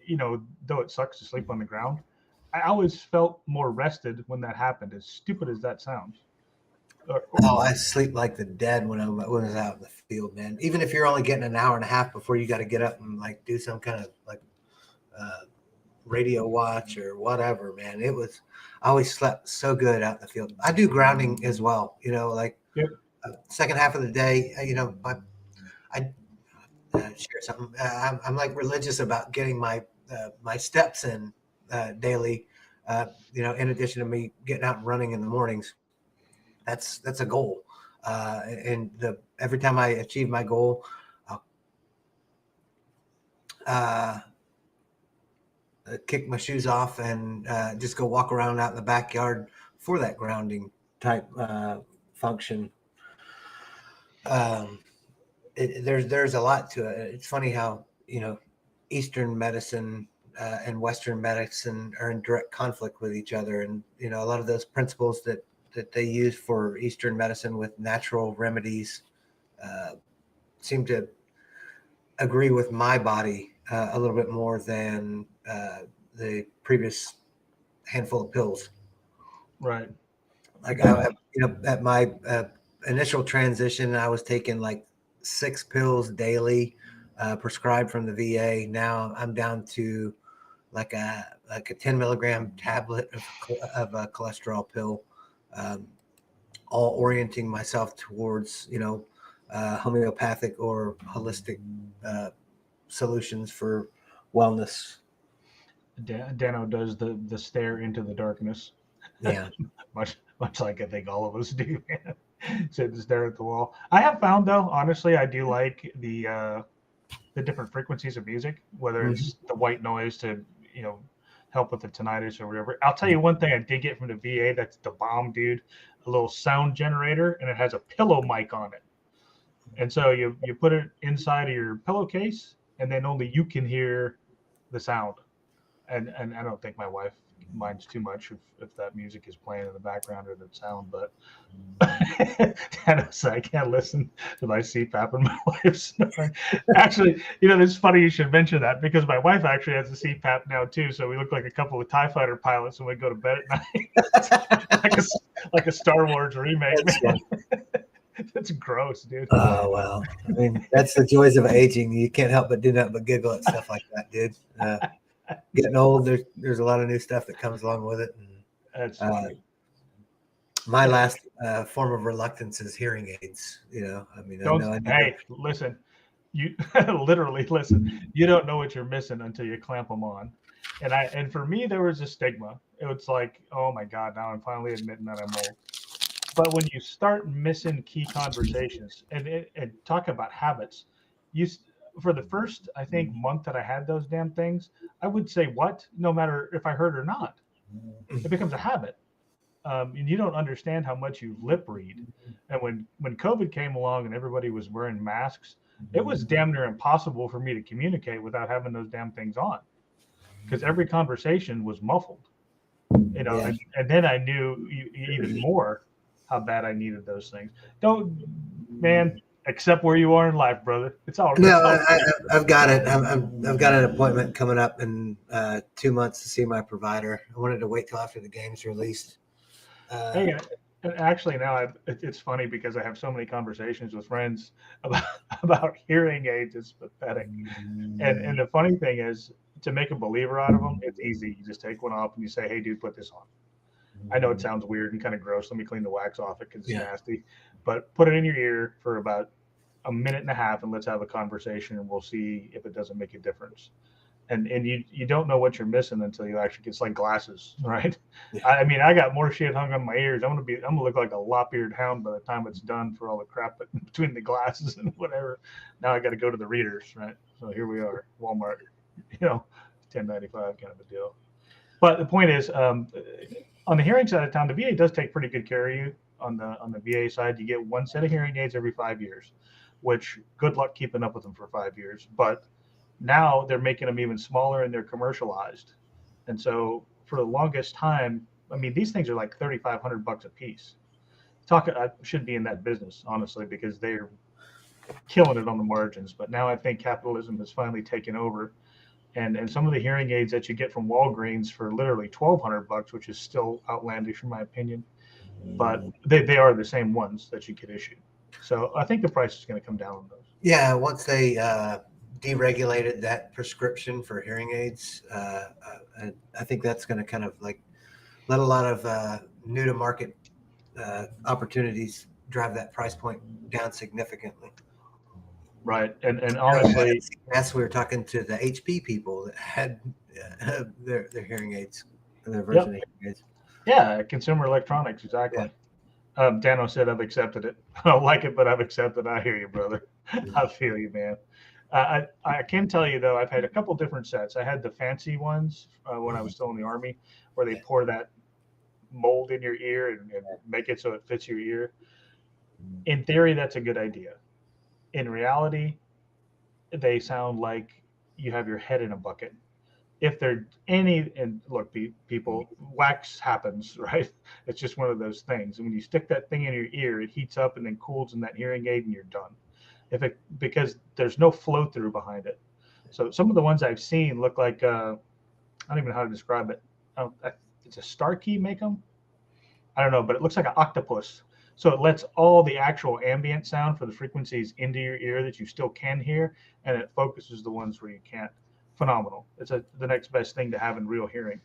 though it sucks to sleep on the ground, I always felt more rested when that happened. As stupid as that sounds. Oh, I sleep like the dead when I was out in the field, man. Even if you're only getting an hour and a half before you got to get up and like do some kind of like radio watch or whatever, man. I always slept so good out in the field. I do grounding as well, like Yep. Second half of the day, I share something. I'm like religious about getting my steps in daily. In addition to me getting out and running in the mornings, that's a goal. And every time I achieve my goal, I'll kick my shoes off and just go walk around out in the backyard for that grounding type function. There's a lot to it. It's funny how Eastern medicine and Western medicine are in direct conflict with each other, and a lot of those principles that they use for Eastern medicine with natural remedies seem to agree with my body a little bit more than the previous handful of pills. Right. Like at my initial transition, I was taking like 6 pills daily, prescribed from the VA. Now I'm down to like a 10 milligram tablet of a cholesterol pill, all orienting myself towards homeopathic or holistic solutions for wellness. Dano does the stare into the darkness. Yeah. much like I think all of us do, man. Sit and stare at the wall. I have found though, honestly, I do like the different frequencies of music, whether it's the white noise to help with the tinnitus or whatever. I'll tell you one thing I did get from the VA that's the bomb, dude. A little sound generator, and it has a pillow mic on it. And so you put it inside of your pillowcase, and then only you can hear the sound. And I don't think my wife minds too much if that music is playing in the background or the sound, but I can't listen to my CPAP and my wife's snoring. Actually, it's funny you should mention that because my wife actually has a CPAP now too, so we look like a couple of TIE fighter pilots when we go to bed at night. like a Star Wars remake. That's gross, dude. Oh, well, I mean, that's the joys of aging. You can't help but do nothing but giggle at stuff like that, dude. Getting old, there's a lot of new stuff that comes along with it. And, that's funny. My last form of reluctance is hearing aids. Hey, listen, you literally listen. You don't know what you're missing until you clamp them on. And for me, there was a stigma. It was like, oh my God, now I'm finally admitting that I'm old. But when you start missing key conversations and talk about habits, for the first, I think, month that I had those damn things, I would say what, no matter if I heard or not. It becomes a habit. And you don't understand how much you lip read. And when COVID came along and everybody was wearing masks, it was damn near impossible for me to communicate without having those damn things on, because every conversation was muffled. And then I knew even more how bad I needed those things. Man, accept where you are in life, brother. It's all right. No, I've got it. I've got an appointment coming up in 2 months to see my provider. I wanted to wait till after the game's released. Hey, and actually now it's funny because I have so many conversations with friends about hearing aids. It's pathetic. And the funny thing is, to make a believer out of them, it's easy. You just take one off and you say, "Hey, dude, put this on." I know it sounds weird and kind of gross. Let me clean the wax off it because it's nasty. But put it in your ear for about a minute and a half and let's have a conversation and we'll see if it doesn't make a difference. And you don't know what you're missing until you actually, it's like glasses, right? Yeah. I mean, I got more shit hung on my ears. I'm gonna look like a lop-eared hound by the time it's done for all the crap between the glasses and whatever. Now I got to go to the readers, right? So here we are, Walmart, $10.95 kind of a deal. But the point is, on the hearing side of town, the VA does take pretty good care of you. On the VA side, you get one set of hearing aids every 5 years, which good luck keeping up with them for 5 years. But now they're making them even smaller and they're commercialized. And so for the longest time, I mean, these things are like $3,500 a piece. I should be in that business, honestly, because they're killing it on the margins. But now I think capitalism has finally taken over, and some of the hearing aids that you get from Walgreens for literally $1,200, which is still outlandish in my opinion, but they are the same ones that you get issued. So I think the price is going to come down on those. Yeah, once they deregulated that prescription for hearing aids, I think that's going to kind of like let a lot of new to market opportunities drive that price point down significantly. Right, and honestly, yes, we were talking to the HP people that had their hearing aids, their version of hearing aids. Yeah, consumer electronics, exactly. Yeah. Dano said, I've accepted it. I don't like it, but I've accepted it. I hear you, brother. I feel you, man. I can tell you, though, I've had a couple different sets. I had the fancy ones when I was still in the Army, where they pour that mold in your ear and make it so it fits your ear. In theory, that's a good idea. In reality, they sound like you have your head in a bucket. If there any, and look, people, wax happens, right? It's just one of those things. And when you stick that thing in your ear, it heats up and then cools in that hearing aid, and you're done. Because there's no flow through behind it. So some of the ones I've seen look like I don't even know how to describe it. It's a Starkey make them. I don't know, but it looks like an octopus. So it lets all the actual ambient sound for the frequencies into your ear that you still can hear, and it focuses the ones where you can't. Phenomenal. It's the next best thing to have in real hearing.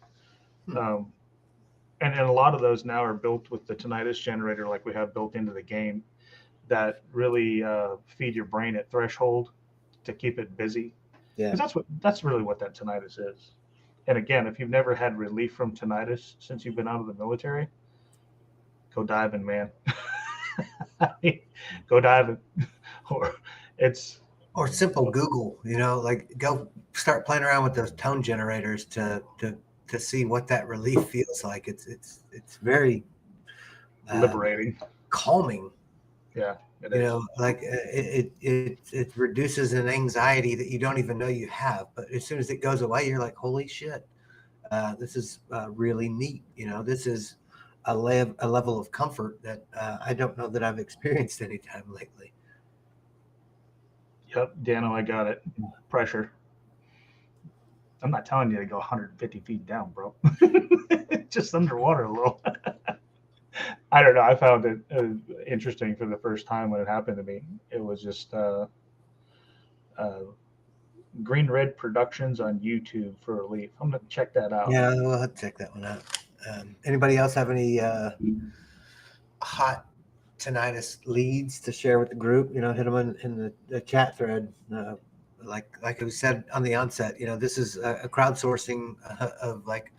And a lot of those now are built with the tinnitus generator, like we have built into the game, that really feed your brain at threshold to keep it busy. Yeah, because that's really what that tinnitus is. And again, if you've never had relief from tinnitus since you've been out of the military, go diving, man. Go diving. Or simple Google, like go start playing around with those tone generators to see what that relief feels like. It's very liberating, calming. Yeah, it is. Like it reduces an anxiety that you don't even know you have. But as soon as it goes away, you're like, holy shit, this is really neat. This is a level of comfort that I don't know that I've experienced anytime lately. Yep, Dano, I got it. Pressure. I'm not telling you to go 150 feet down, bro. Just underwater a little. I don't know. I found it interesting for the first time when it happened to me. It was just Green Red Productions on YouTube for relief. I'm going to check that out. Yeah, we'll have to check that one out. Anybody else have any hot tinnitus leads to share with the group? Hit them in the chat thread. Like we said on the onset, this is a crowdsourcing of like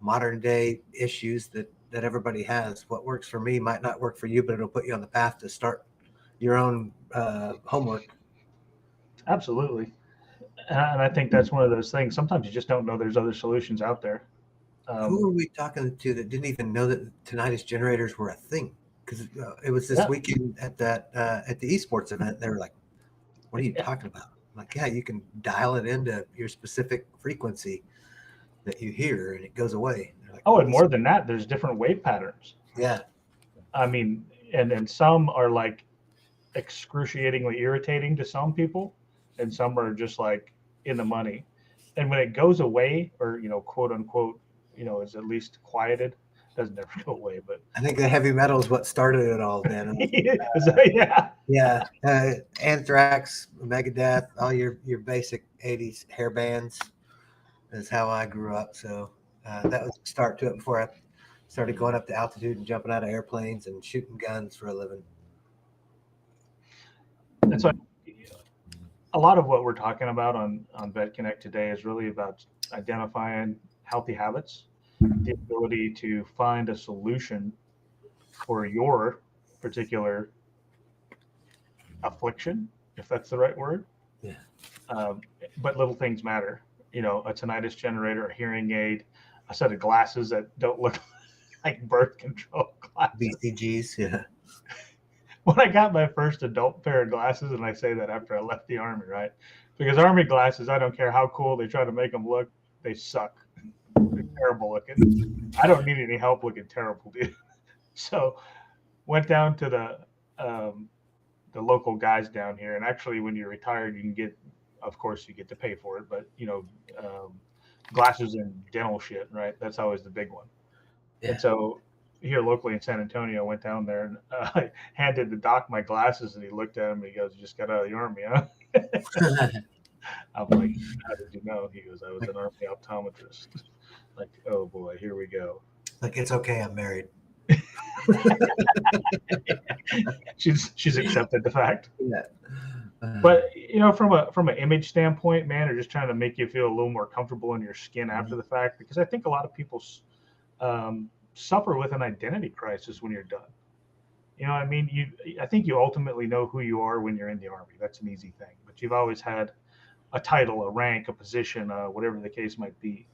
modern day issues that everybody has. What works for me might not work for you, but it'll put you on the path to start your own homework. Absolutely. And I think that's one of those things. Sometimes you just don't know there's other solutions out there. Who are we talking to that didn't even know that tinnitus generators were a thing? Because it was this weekend at the esports event. They were like, "What are you talking about?" I'm like, yeah, you can dial it into your specific frequency that you hear, and it goes away. Like, and more than that, there's different wave patterns. Yeah, I mean, and some are like excruciatingly irritating to some people, and some are just like in the money. And when it goes away, or quote unquote, is at least quieted, doesn't never go away. But I think the heavy metal is what started it all, Dan. Yeah. Anthrax, Megadeth, all your basic 80s hair bands is how I grew up. So that was the start to it before I started going up to altitude and jumping out of airplanes and shooting guns for a living. And so a lot of what we're talking about on Vet Connect today is really about identifying healthy habits, the ability to find a solution for your particular affliction, if that's the right word. Yeah. But little things matter. A tinnitus generator, a hearing aid, a set of glasses that don't look like birth control glasses. BCGs, yeah. When I got my first adult pair of glasses, and I say that after I left the Army, right? Because Army glasses, I don't care how cool they try to make them look, they suck. They're terrible looking. I don't need any help looking terrible, dude. So went down to the local guys down here, and actually, when you're retired, you can get, of course, you get to pay for it, but glasses and dental shit, right? That's always the big one. And Yeah. so here locally in San Antonio, I went down there and I handed the doc my glasses, and he looked at them and he goes, "You just got out of the army, huh?" I'm like, "How did you know?" He goes, "I was like, an army optometrist." Like, oh boy, here we go. like it's okay, I'm married. She's accepted the fact. Yeah. But from an image standpoint, man, or just trying to make you feel a little more comfortable in your skin after the fact, because I think a lot of people suffer with an identity crisis when you're done. You know, what I mean, I think you ultimately know who you are when you're in the army. That's an easy thing. But you've always had a title, a rank, a position, whatever the case might be.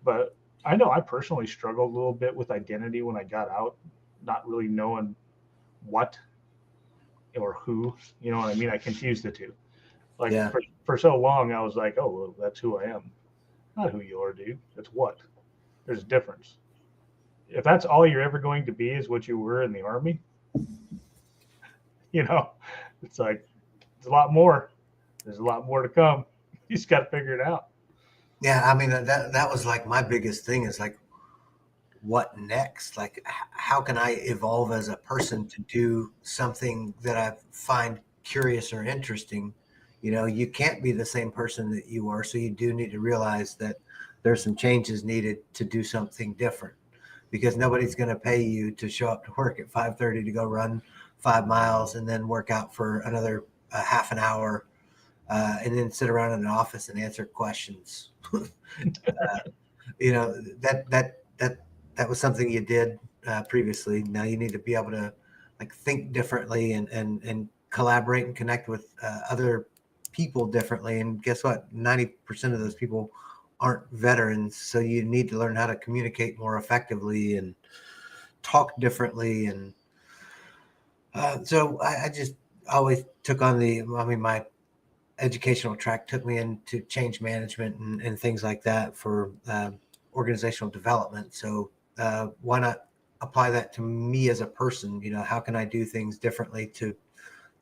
But I know I personally struggled a little bit with identity when I got out, not really knowing what or who. You know what I mean? I confused the two. Like Yeah. for so long, I was like, oh, well, that's who I am. Not who you are, dude. That's what. There's a difference. If that's all you're ever going to be is what you were in the army, you know, it's like it's a lot more. There's a lot more to come. You just got to figure it out. Yeah. I mean, that was like my biggest thing is like, what next? Like, how can I evolve as a person to do something that I find curious or interesting? You know, you can't be the same person that you are. So you do need to realize that there's some changes needed to do something different because nobody's going to pay you to show up to work at 5:30 to go run 5 miles and then work out for another half an hour and then sit around in an office and answer questions. You know, that was something you did previously. Now you need to be able to like think differently and collaborate and connect with other people differently. And guess what? 90% of those people aren't veterans. So you need to learn how to communicate more effectively and talk differently. And so I just always took on my educational track took me into change management and things like that for organizational development. So why not apply that to me as a person? You know, how can I do things differently to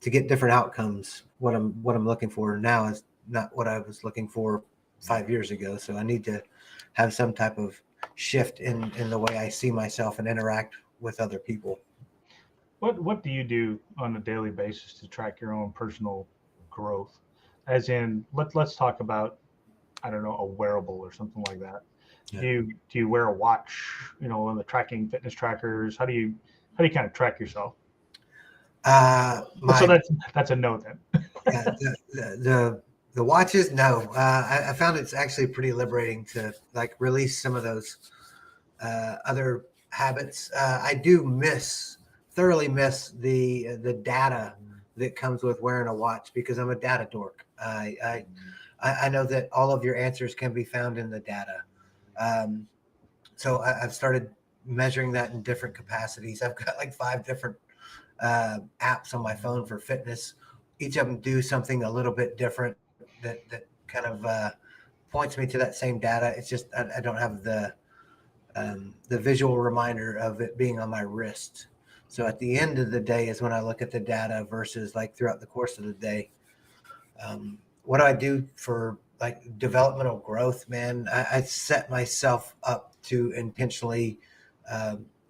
get different outcomes? What I'm looking for now is not what I was looking for 5 years ago. So I need to have some type of shift in the way I see myself and interact with other people. What do you do on a daily basis to track your own personal growth? As in, let's talk about, I don't know, a wearable or something like that. Yeah. Do you wear a watch? You know, on the tracking fitness trackers. How do you kind of track yourself? So My that's a no then. yeah, the watches, no. I found it's actually pretty liberating to like release some of those other habits. I do thoroughly miss the data that comes with wearing a watch because I'm a data dork. I know that all of your answers can be found in the data. Um, so I've started measuring that in different capacities. I've got like 5 different apps on my phone for fitness. Each of them do something a little bit different that kind of points me to that same data. It's just I don't have the visual reminder of it being on my wrist. So at the end of the day is when I look at the data versus like throughout the course of the day. What do I do for like developmental growth, man? I set myself up to intentionally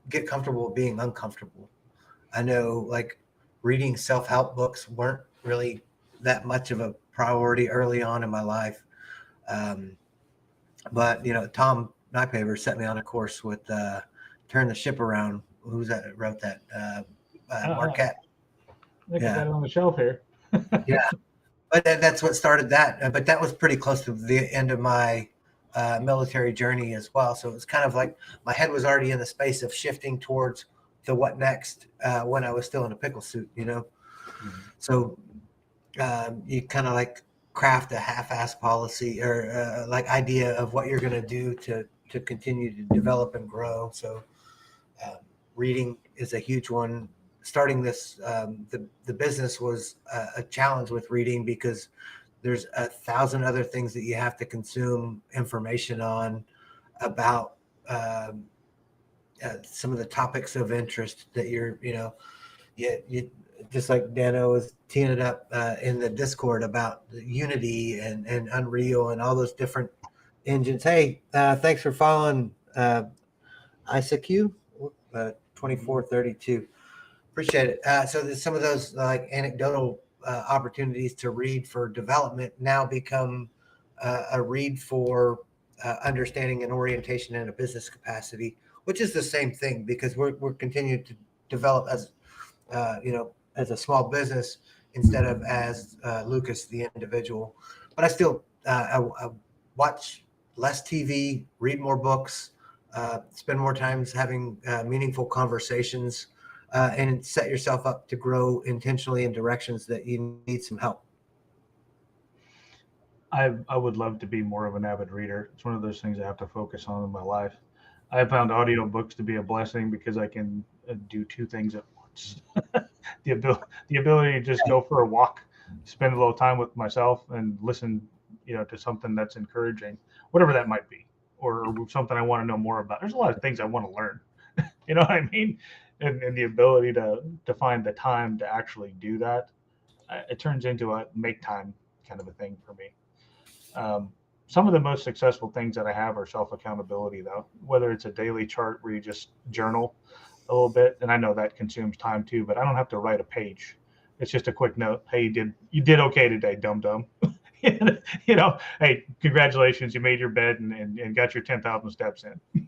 get comfortable being uncomfortable. I know like reading self-help books weren't really that much of a priority early on in my life. Um, but you know, Tom Nypaver set me on a course with Turn the Ship Around. Who's that wrote that? I Marquette. think I got Yeah. it on the shelf here. Yeah. But that's what started that. But that was pretty close to the end of my military journey as well. So it was kind of like my head was already in the space of shifting towards the what next when I was still in a pickle suit, you know. So you kind of like craft a half-ass policy or like idea of what you're going to do to continue to develop and grow. So reading is a huge one. Starting this, the business was a challenge with reading because there's 1,000 other things that you have to consume information on. about some of the topics of interest that you just like Dano was teeing it up in the Discord about Unity and Unreal and all those different engines. Hey, thanks for following ISAQ 2432. Appreciate it. So there's some of those like anecdotal opportunities to read for development now become a read for understanding and orientation in a business capacity, which is the same thing because we're continuing to develop as as a small business instead of as Lucas the individual. But I still I watch less TV, read more books, spend more times having meaningful conversations, and set yourself up to grow intentionally in directions that you need some help. I would love to be more of an avid reader. It's one of those things I have to focus on in my life. I have found audiobooks to be a blessing because I can do two things at once. The ability to just go for a walk, spend a little time with myself, and listen, to something that's encouraging, whatever that might be, or something I want to know more about. There's a lot of things I want to learn. You know what I mean? And the ability to find the time to actually do that, it turns into a make time kind of a thing for me. Some of the most successful things that I have are self accountability, though. Whether it's a daily chart where you just journal a little bit, and I know that consumes time too, but I don't have to write a page. It's just a quick note. Hey, you did okay today, dum dum. Hey, congratulations, you made your bed and got your 10,000 steps in,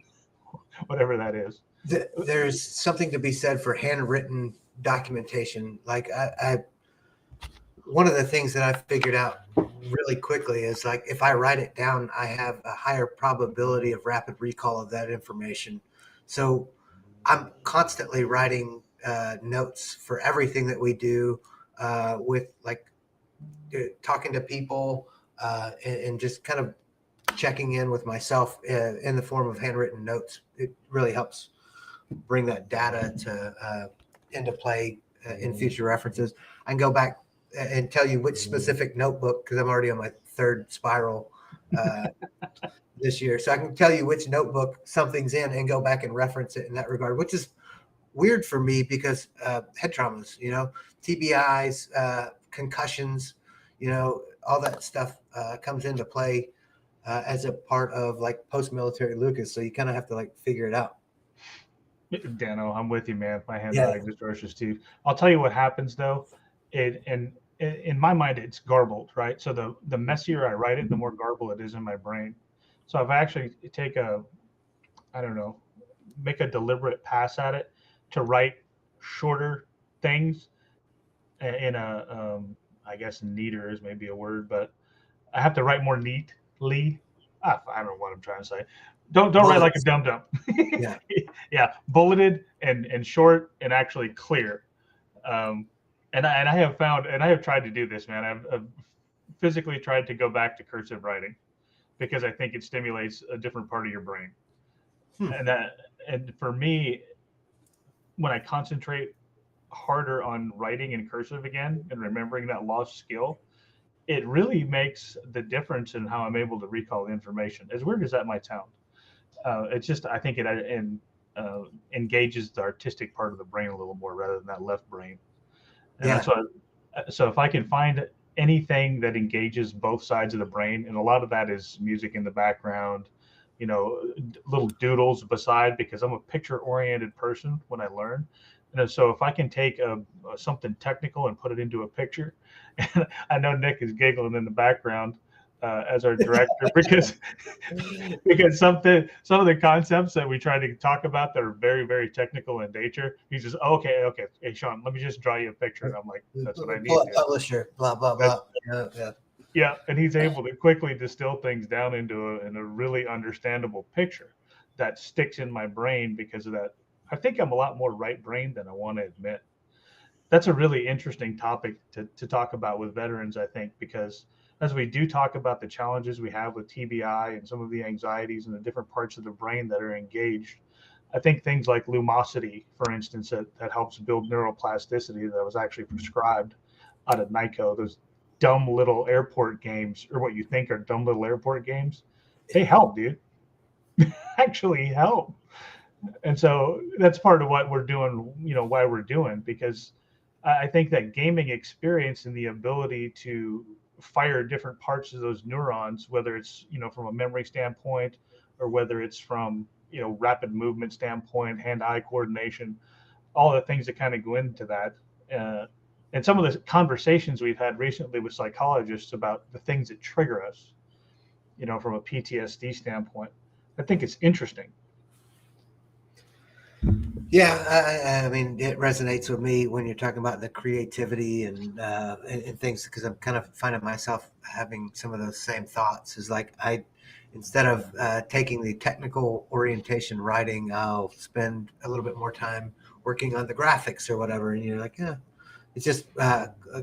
whatever that is. There's something to be said for handwritten documentation. Like one of the things that I figured out really quickly is like if I write it down, I have a higher probability of rapid recall of that information. So I'm constantly writing notes for everything that we do with like talking to people and just kind of checking in with myself in the form of handwritten notes. It really helps bring that data to into play in future references. I can go back and tell you which specific notebook because I'm already on my third spiral this year. So I can tell you which notebook something's in and go back and reference it in that regard, which is weird for me because head traumas, TBIs, concussions, all that stuff comes into play as a part of like post-military Lucas. So you kind of have to like figure it out. Dano, I'm with you, man. My handwriting is atrocious too. I'll tell you what happens though. In my mind, it's garbled, right? So the messier I write it, the more garbled it is in my brain. So if I actually make a deliberate pass at it to write shorter things in I guess neater is maybe a word, but I have to write more neatly. I don't know what I'm trying to say. Don't write like a dum dum. Yeah. Yeah, bulleted and short and actually clear. And I have found, and I have tried to do this, man. I've physically tried to go back to cursive writing because I think it stimulates a different part of your brain. And for me, when I concentrate harder on writing in cursive again and remembering that lost skill, it really makes the difference in how I'm able to recall information. As weird as that might sound, it's just I think it engages the artistic part of the brain a little more rather than that left brain. And that's what. So if I can find anything that engages both sides of the brain, and a lot of that is music in the background, little doodles beside, because I'm a picture-oriented person when I learn. And so if I can take something technical and put it into a picture, and I know Nick is giggling in the background as our director because some of the concepts that we try to talk about that are very, very technical in nature, he's just okay, hey Sean, let me just draw you a picture, and I'm like, that's what I need. Publisher, blah blah blah. Yeah, and he's able to quickly distill things down into a really understandable picture that sticks in my brain because of that. I think I'm a lot more right-brained than I want to admit. That's a really interesting topic to talk about with veterans, I think, because as we do talk about the challenges we have with TBI and some of the anxieties and the different parts of the brain that are engaged, I think things like lumosity, for instance, that helps build neuroplasticity that was actually prescribed out of NICO, those dumb little airport games, or what you think are dumb little airport games, they help, dude. actually help. And so that's part of what we're doing, why we're doing, because I think that gaming experience and the ability to fire different parts of those neurons, whether it's, from a memory standpoint or whether it's from, rapid movement standpoint, hand-eye coordination, all the things that kind of go into that. Uh, and some of the conversations we've had recently with psychologists about the things that trigger us, from a PTSD standpoint, I think it's interesting. Yeah, I mean, it resonates with me when you're talking about the creativity and things, because I'm kind of finding myself having some of those same thoughts. Is like instead of taking the technical orientation writing, I'll spend a little bit more time working on the graphics or whatever. And you're like, yeah, it's just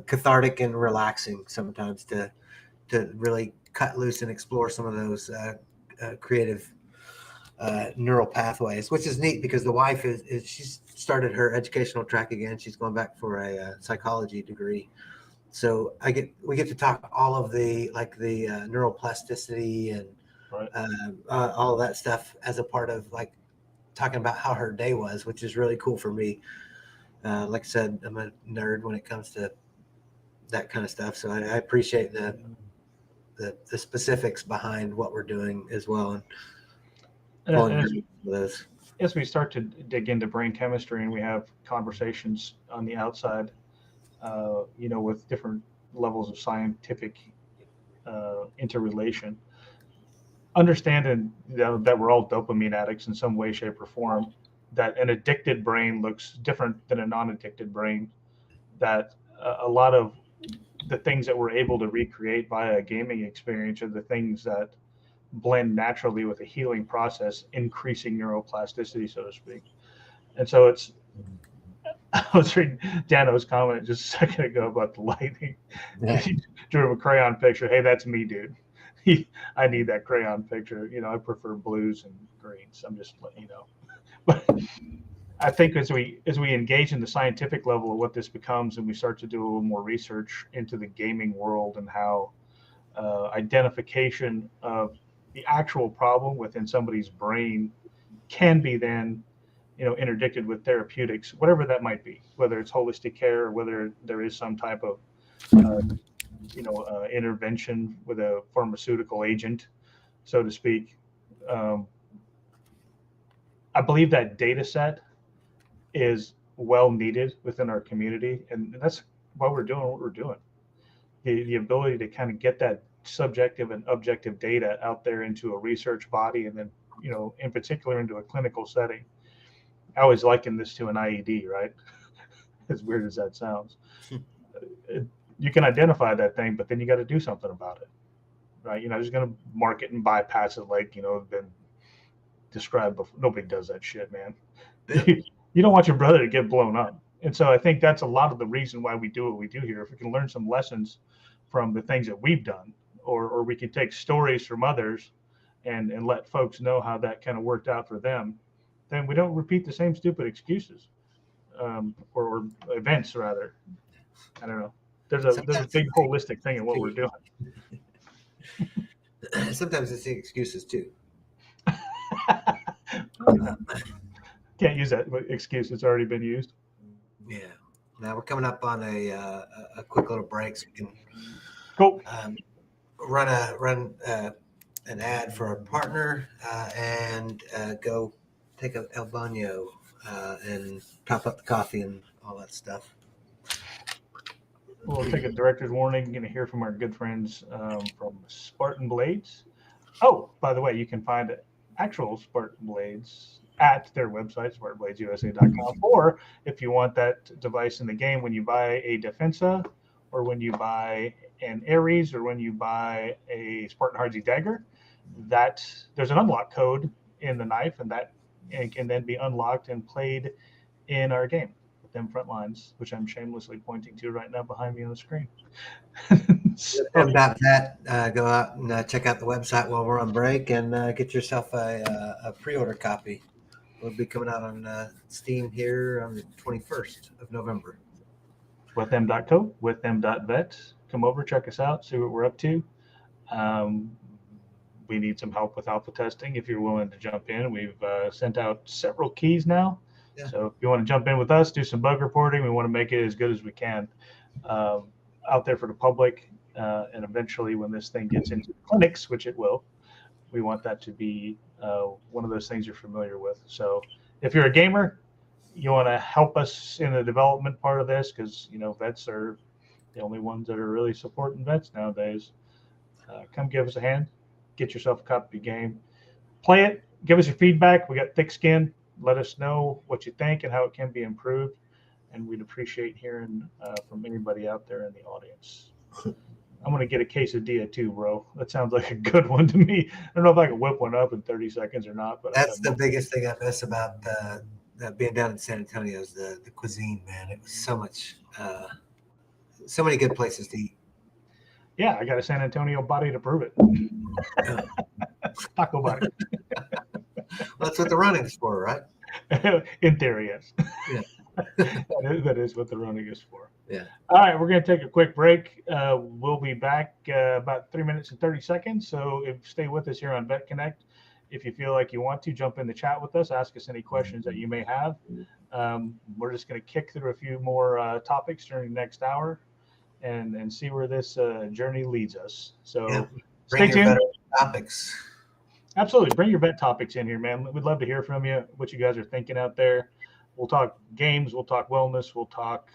cathartic and relaxing sometimes to really cut loose and explore some of those creative neural pathways, which is neat because the wife is she's started her educational track again. She's going back for a psychology degree. So we get to talk all of the neuroplasticity and Right. all of that stuff as a part of like talking about how her day was, which is really cool for me. Like I said, I'm a nerd when it comes to that kind of stuff. So I appreciate the specifics behind what we're doing as well. And And pulling as we, those. as we start to dig into brain chemistry and we have conversations on the outside, with different levels of scientific interrelation, understanding that we're all dopamine addicts in some way, shape, or form, that an addicted brain looks different than a non-addicted brain, that a lot of the things that we're able to recreate via a gaming experience are the things that blend naturally with a healing process, increasing neuroplasticity, so to speak. And so I was reading Dano's comment just a second ago about the lighting. Yeah. He drew a crayon picture. Hey, that's me, dude. I need that crayon picture. I prefer blues and greens. I'm just letting you know. But I think as we engage in the scientific level of what this becomes, and we start to do a little more research into the gaming world and how identification of the actual problem within somebody's brain can be then interdicted with therapeutics, whatever that might be, whether it's holistic care or whether there is some type of intervention with a pharmaceutical agent, so to speak. um, I believe that data set is well needed within our community, and that's why we're doing what we're doing. The ability to kind of get that subjective and objective data out there into a research body, and then in particular into a clinical setting. I always liken this to an IED, right? As weird as that sounds, it, you can identify that thing, but then you got to do something about it, right? You're not just going to mark it and bypass it like been described before. Nobody does that shit, man. Yeah. You don't want your brother to get blown up. And so I think that's a lot of the reason why we do what we do here. If we can learn some lessons from the things that we've done, or we can take stories from others and let folks know how that kind of worked out for them, then we don't repeat the same stupid excuses, or events rather. I don't know. There's a Sometimes big holistic thing in what we're doing. sometimes it's the excuses too. Can't use that excuse. It's already been used. Yeah. Now we're coming up on a quick little break, so we can Cool. run an ad for our partner and go take a El Baño and top up the coffee and all that stuff. We'll take a director's warning. Going to hear from our good friends from Spartan Blades. Oh, by the way, you can find actual Spartan Blades at their website, spartanbladesusa.com. Or if you want that device in the game, when you buy a Defensa, or when you buy an Ares, or when you buy a Spartan Hardsey dagger, that there's an unlock code in the knife, and that it can then be unlocked and played in our game with them Frontlines, which I'm shamelessly pointing to right now behind me on the screen. So, That go out and check out the website while we're on break and get yourself a pre-order copy. It'll be coming out on Steam here on the 21st of November. withthem.co, withthem.vet. Come over, check us out, see what we're up to. we need some help with alpha testing. If you're willing to jump in, we've sent out several keys now. Yeah. So if you want to jump in with us, do some bug reporting. We want to make it as good as we can out there for the public. And eventually when this thing gets into clinics, which it will, we want that to be one of those things you're familiar with. So if you're a gamer, you want to help us in the development part of this, because vets are the only ones that are really supporting vets nowadays. Come give us a hand, get yourself a copy of the game, play it, give us your feedback. We got thick skin. Let us know what you think and how it can be improved. And we'd appreciate hearing from anybody out there in the audience. I'm going to get a quesadilla too, bro. That sounds like a good one to me. I don't know if I can whip one up in 30 seconds or not. But that's the biggest thing I miss about being down in San Antonio is the cuisine, man. It was so much, so many good places to eat. Yeah, I got a San Antonio body to prove it. Taco body. Well, that's what the running is for, right? In theory, yes. Yeah. That is what the running is for. Yeah. All right, we're going to take a quick break. We'll be back about 3 minutes and 30 seconds. So stay with us here on Vet Connect. If you feel like you want to, jump in the chat with us. Ask us any questions that you may have. We're just going to kick through a few more topics during the next hour and see where this journey leads us. So stay tuned. Topics. Absolutely. Bring your vet topics in here, man. We'd love to hear from you, what you guys are thinking out there. We'll talk games. We'll talk wellness. We'll talk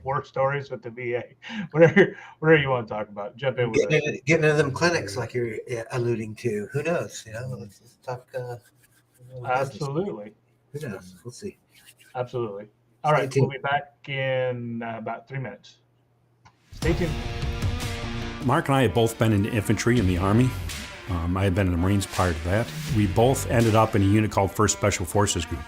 war stories with the VA. Whatever you want to talk about, jump in with us. Getting into them clinics like you're alluding to. Who knows? Let's talk. Absolutely. Who knows? We'll see. Absolutely. All right. We'll be back in about 3 minutes. Stay tuned. Mark and I have both been in the infantry in the Army. I had been in the Marines prior to that. We both ended up in a unit called 1st Special Forces Group.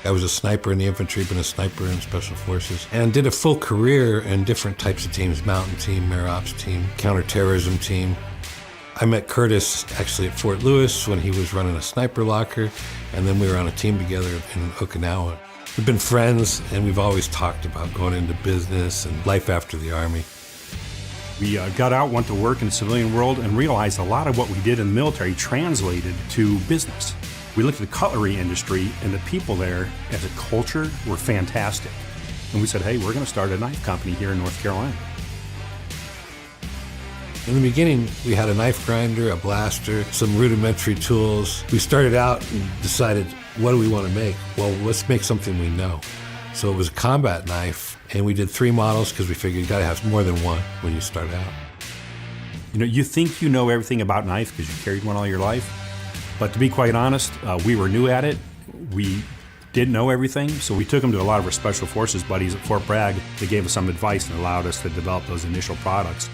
I was a sniper in the infantry, been a sniper in Special Forces, and did a full career in different types of teams, mountain team, air ops team, counterterrorism team. I met Curtis actually at Fort Lewis when he was running a sniper locker, and then we were on a team together in Okinawa. We've been friends, and we've always talked about going into business and life after the Army. We got out, went to work in the civilian world, and realized a lot of what we did in the military translated to business. We looked at the cutlery industry, and the people there, as a culture, were fantastic. And we said, hey, we're going to start a knife company here in North Carolina. In the beginning, we had a knife grinder, a blaster, some rudimentary tools. We started out and decided, what do we want to make? Well, let's make something we know. So it was a combat knife, and we did 3 models because we figured you got to have more than one when you start out. You think you know everything about knife because you carried one all your life, but to be quite honest, we were new at it. We didn't know everything, so we took them to a lot of our Special Forces buddies at Fort Bragg. They gave us some advice and allowed us to develop those initial products.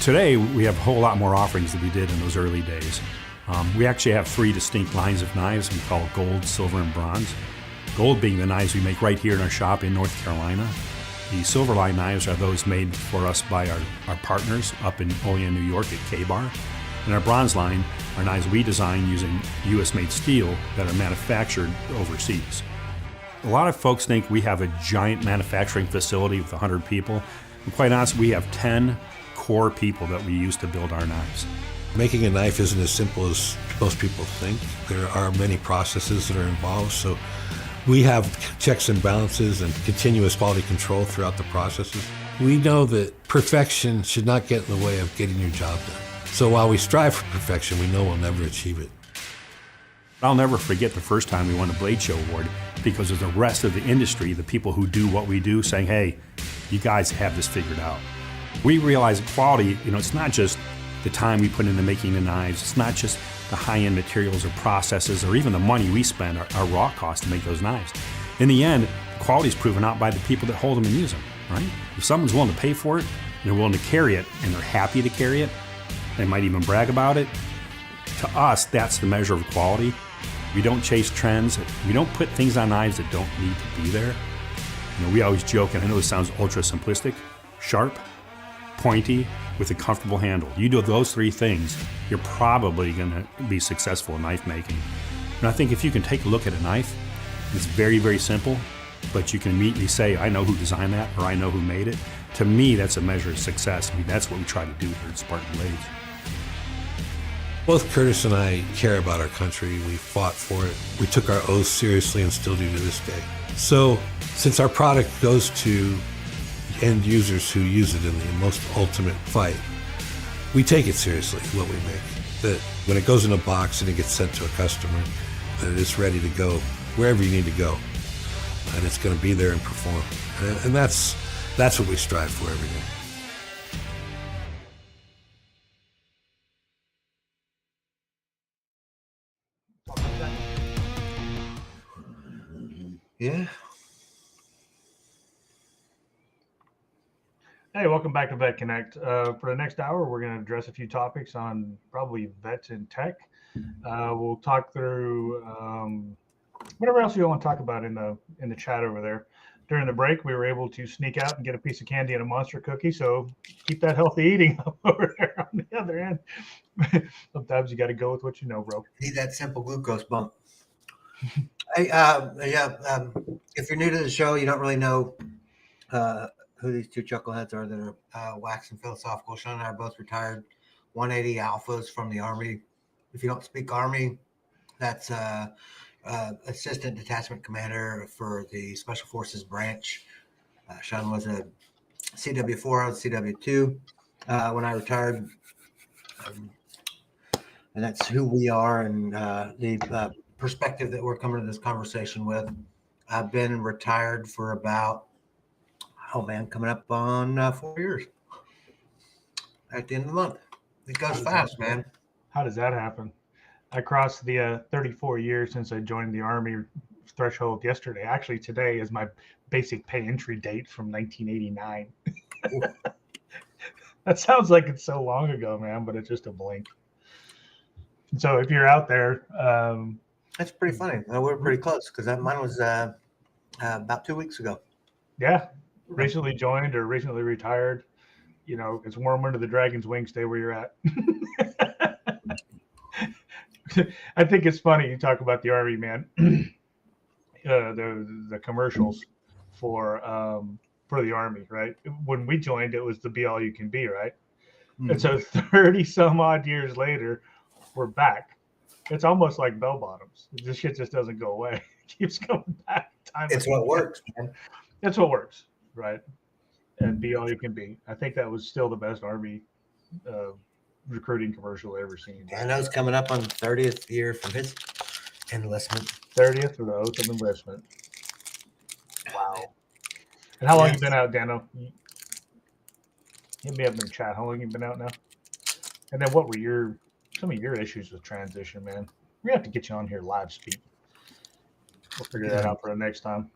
Today, we have a whole lot more offerings than we did in those early days. We actually have 3 distinct lines of knives we call gold, silver, and bronze. Gold being the knives we make right here in our shop in North Carolina. The silver line knives are those made for us by our partners up in Olean, New York at K-Bar. And our bronze line are knives we design using US-made steel that are manufactured overseas. A lot of folks think we have a giant manufacturing facility with 100 people. And quite honestly, we have 10 core people that we use to build our knives. Making a knife isn't as simple as most people think. There are many processes that are involved, so we have checks and balances and continuous quality control throughout the processes. We know that perfection should not get in the way of getting your job done. So while we strive for perfection, we know we'll never achieve it. I'll never forget the first time we won a Blade Show award because of the rest of the industry, the people who do what we do, saying, hey, you guys have this figured out. We realize quality, it's not just the time we put into making the knives, it's not just the high-end materials or processes or even the money we spend, our raw cost to make those knives. In the end, quality is proven out by the people that hold them and use them, right? If someone's willing to pay for it, and they're willing to carry it, and they're happy to carry it, they might even brag about it, to us, that's the measure of quality. We don't chase trends. We don't put things on knives that don't need to be there. We always joke, and I know this sounds ultra simplistic, sharp, pointy, with a comfortable handle. You do those 3 things, you're probably going to be successful in knife making. And I think if you can take a look at a knife, it's very, very simple, but you can immediately say, I know who designed that, or I know who made it. to me, that's a measure of success. I mean, that's what we try to do here at Spartan Blades. Both Curtis and I care about our country. We fought for it. We took our oath seriously and still do to this day. So since our product goes to end users who use it in the most ultimate fight, we take it seriously, what we make. That when it goes in a box and it gets sent to a customer, that it's ready to go wherever you need to go. And it's going to be there and perform. And that's what we strive for every day. Yeah. Hey, welcome back to Vet Connect. For the next hour, we're going to address a few topics on probably vets in tech. We'll talk through whatever else you want to talk about in the chat over there. During the break, we were able to sneak out and get a piece of candy and a monster cookie. So keep that healthy eating up over there on the other end. Sometimes you got to go with what you know, bro. Need that simple glucose bump. Hey, if you're new to the show, you don't really know who these two chuckleheads are that are waxing philosophical. Sean and I are both retired 180 alphas from the Army. If you don't speak Army, that's assistant detachment commander for the Special Forces branch. Sean was a CW4, I was CW2 when I retired. And that's who we are and the perspective that we're coming to this conversation with. I've been retired for about, coming up on 4 years at the end of the month. It goes fast, man. How does that happen? I crossed the 34 years since I joined the Army threshold yesterday. Actually, today is my basic pay entry date from 1989. That sounds like it's so long ago, man, but it's just a blink. So if you're out there, that's pretty funny. We're pretty close because mine was about 2 weeks ago. Yeah, recently joined or recently retired. You know, it's warm under the dragon's wing. Stay where you're at. I think it's funny you talk about the Army, man. The commercials for the Army, right? When we joined, it was the be all you can be, right? Mm-hmm. And so 30 some odd years later, we're back. It's almost like bell bottoms. This shit just doesn't go away. It keeps coming back. It's what works, man. That's what works, right? And be all you can be. I think that was still the best Army recruiting commercial I ever seen. I know it's coming up on the 30th year from his enlistment. 30th for the oath of enlistment. Wow. And how long you been out, Dano? Hit me up in the chat. How long you been out now? And then what were some of your issues with transition, man? We have to get you on here live speak. We'll figure that out for the next time.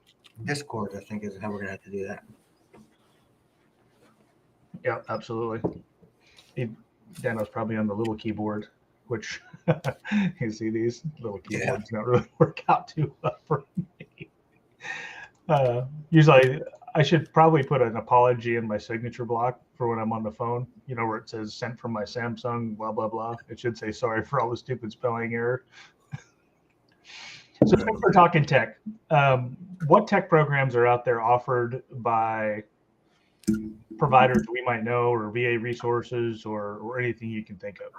Discord, I think, is how we're gonna have to do that. Yeah, absolutely. Dano's probably on the little keyboard, which you see these little keyboards don't really work out too well for me. Usually, I should probably put an apology in my signature block for when I'm on the phone. You know, where it says "sent from my Samsung," blah blah blah. It should say sorry for all the stupid spelling error. So since we're talking tech, what tech programs are out there offered by providers we might know, or VA resources, or anything you can think of?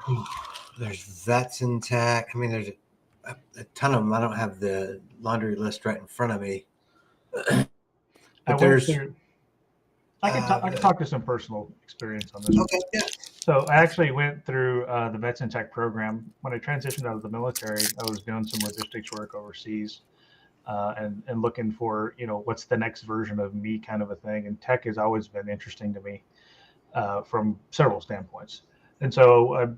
There's vets in tech. I mean, there's a ton of them. I don't have the laundry list right in front of me. I can talk to some personal experience on this. Okay, yeah. So I actually went through the Vets in Tech program. When I transitioned out of the military, I was doing some logistics work overseas and looking for, what's the next version of me kind of a thing. And tech has always been interesting to me from several standpoints. And so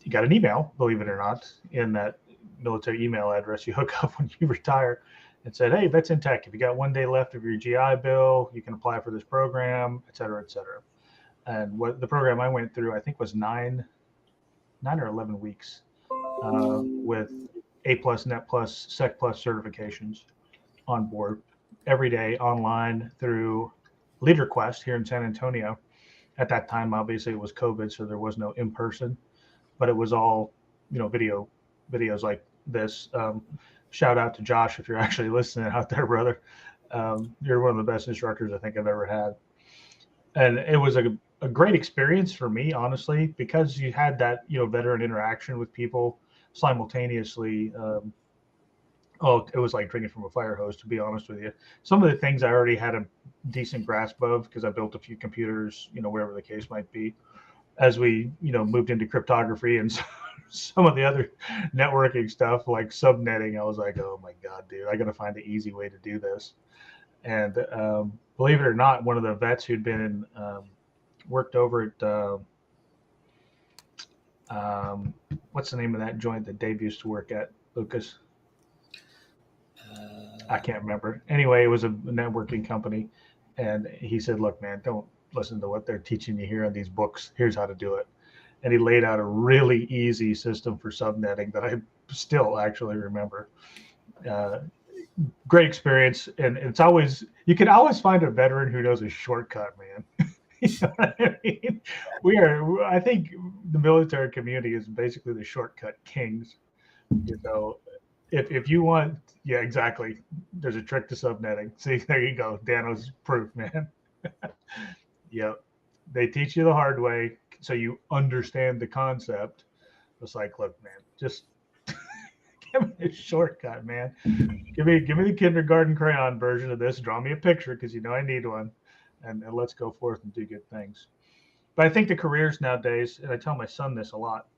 you got an email, believe it or not, in that military email address you hook up when you retire. It said, hey, Vets in Tech, if you got 1 day left of your GI Bill, you can apply for this program, et cetera, et cetera. And what the program I went through, I think, was 9 or 11 weeks with A+, Net+, Sec+ certifications on board every day online through LeaderQuest here in San Antonio. At that time, obviously, it was COVID, so there was no in-person, but it was all, videos like this. Shout out to Josh if you're actually listening out there, brother. You're one of the best instructors I think I've ever had. And it was a great experience for me, honestly, because you had that, veteran interaction with people simultaneously. Oh, it was like drinking from a fire hose, to be honest with you. Some of the things I already had a decent grasp of because I built a few computers, wherever the case might be. As we, moved into cryptography and some of the other networking stuff like subnetting, I was like, oh my God, dude, I got to find the easy way to do this. And believe it or not, one of the vets who'd been worked over at what's the name of that joint that Dave used to work at, Lucas? I can't remember. Anyway, it was a networking company. And he said, look, man, don't listen to what they're teaching you here in these books. Here's how to do it. And he laid out a really easy system for subnetting that I still actually remember. Great experience. And it's always, you can always find a veteran who knows a shortcut, man. You know what I mean? I think the military community is basically the shortcut kings. If you want, yeah, exactly. There's a trick to subnetting. See, there you go. Dano's proof, man. Yep. They teach you the hard way so you understand the concept. It's like, look, man, just give me a shortcut, man. Give me the kindergarten crayon version of this. Draw me a picture because I need one, and let's go forth and do good things. But I think the careers nowadays, and I tell my son this a lot.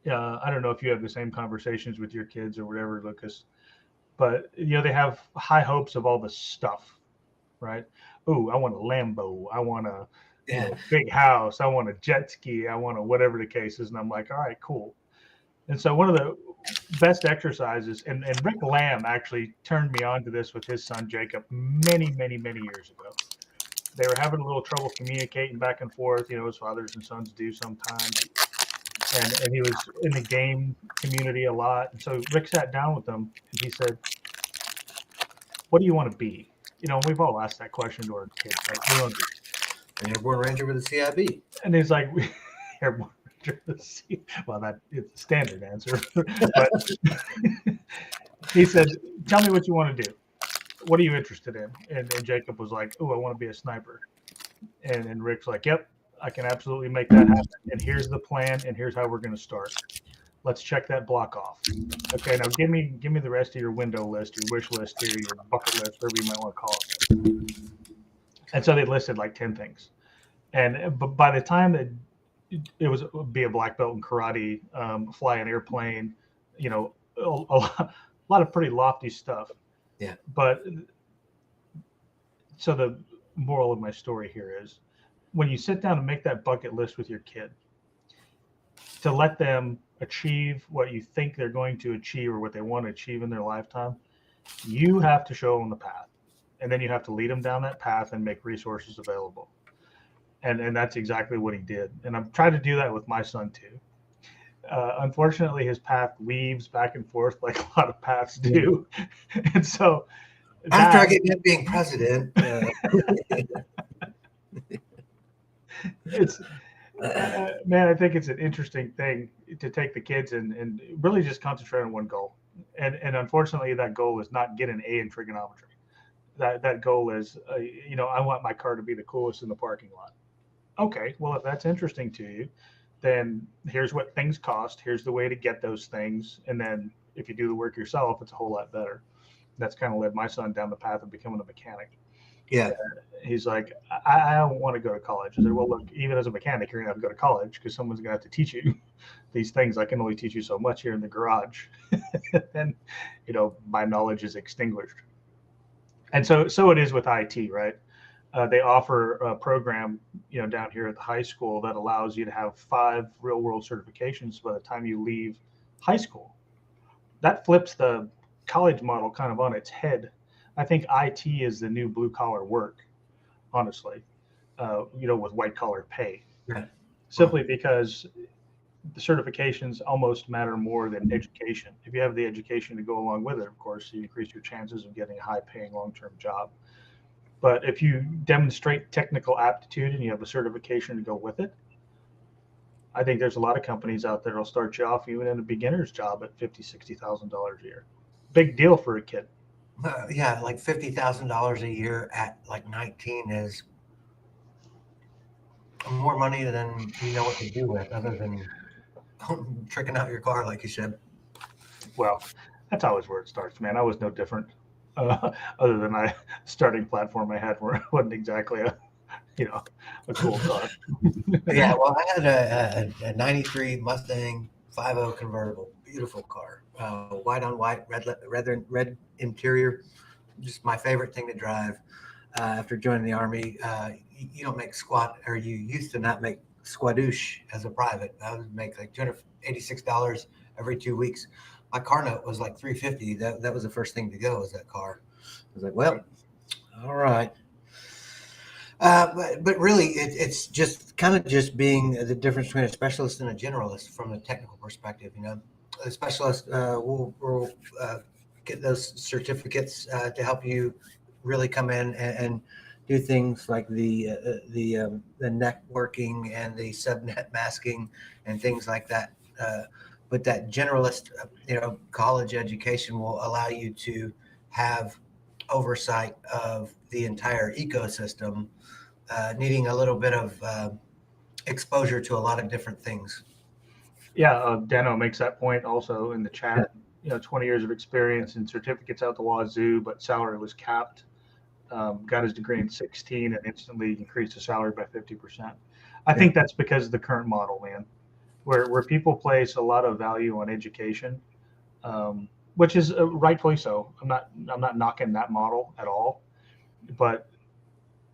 I don't know if you have the same conversations with your kids or whatever, Lucas, but they have high hopes of all the stuff, right? Oh, I want a Lambo. I want a big house. I want a jet ski. I want a whatever the case is. And I'm like, all right, cool. And so one of the best exercises, and Rick Lamb actually turned me on to this with his son, Jacob, many, many, many years ago. They were having a little trouble communicating back and forth, as fathers and sons do sometimes. And he was in the game community a lot. And so Rick sat down with him and he said, what do you want to be? We've all asked that question to our kids, right? What do you want to be? An airborne ranger with a CIB. And he's like, airborne ranger with a CIB. Well, that is a standard answer. But he said, tell me what you want to do. What are you interested in? And Jacob was like, oh, I want to be a sniper. And Rick's like, yep, I can absolutely make that happen. And here's the plan, and here's how we're going to start. Let's check that block off. Okay, now give me the rest of your window list, your wish list here, your bucket list, whatever you might want to call it. And so they listed like 10 things. But by the time that it was be a black belt in karate, fly an airplane, a lot of pretty lofty stuff. Yeah. But so the moral of my story here is, when you sit down and make that bucket list with your kid, to let them achieve what you think they're going to achieve or what they want to achieve in their lifetime, you have to show them the path. And then you have to lead them down that path and make resources available. And that's exactly what he did. And I'm trying to do that with my son too. Unfortunately, his path weaves back and forth like a lot of paths do. And so after I get him being president, it's man, I think it's an interesting thing to take the kids and really just concentrate on one goal. And unfortunately, that goal is not get an A in trigonometry. That goal is, I want my car to be the coolest in the parking lot. Okay, well, if that's interesting to you, then here's what things cost. Here's the way to get those things. And then if you do the work yourself, it's a whole lot better. That's kind of led my son down the path of becoming a mechanic. Yeah. He's like, I don't want to go to college. I said, well, look, even as a mechanic, you're going to have to go to college because someone's going to have to teach you these things. I can only teach you so much here in the garage. And, my knowledge is extinguished. And so it is with IT, right? They offer a program, down here at the high school that allows you to have 5 real world certifications by the time you leave high school. That flips the college model kind of on its head. I think IT is the new blue collar work, honestly, with white collar pay. Yeah. Simply because the certifications almost matter more than education. If you have the education to go along with it, of course, you increase your chances of getting a high paying long term job. But if you demonstrate technical aptitude and you have a certification to go with it, I think there's a lot of companies out there that'll start you off even in a beginner's job at $50,000, $60,000 a year. Big deal for a kid. Yeah, like $50,000 a year at like 19 is more money than you know what to do with, other than tricking out your car, like you said. Well, that's always where it starts, man. I was no different, other than I starting platform I had where it wasn't exactly a you know a cool car. Yeah, well, I had a '93 Mustang 5.0 convertible, beautiful car, white on white, red interior. Just my favorite thing to drive. After joining the army, you don't make squat, or you used to not make squadoosh as a private. I would make like $286 every 2 weeks. My car note was like 350. That was the first thing to go, was that car. I was like, well, all right. But really, it's just kind of just being the difference between a specialist and a generalist from a technical perspective. You know, a specialist will get those certificates to help you really come in and do things like the networking and the subnet masking and things like that. But that generalist, college education will allow you to have oversight of the entire ecosystem, needing a little bit of exposure to a lot of different things. Yeah, Deno makes that point also in the chat. 20 years of experience and certificates out the wazoo, but salary was capped. Got his degree in 16 and instantly increased his salary by 50%. I think that's because of the current model, man, where people place a lot of value on education, which is rightfully so. I'm not knocking that model at all, but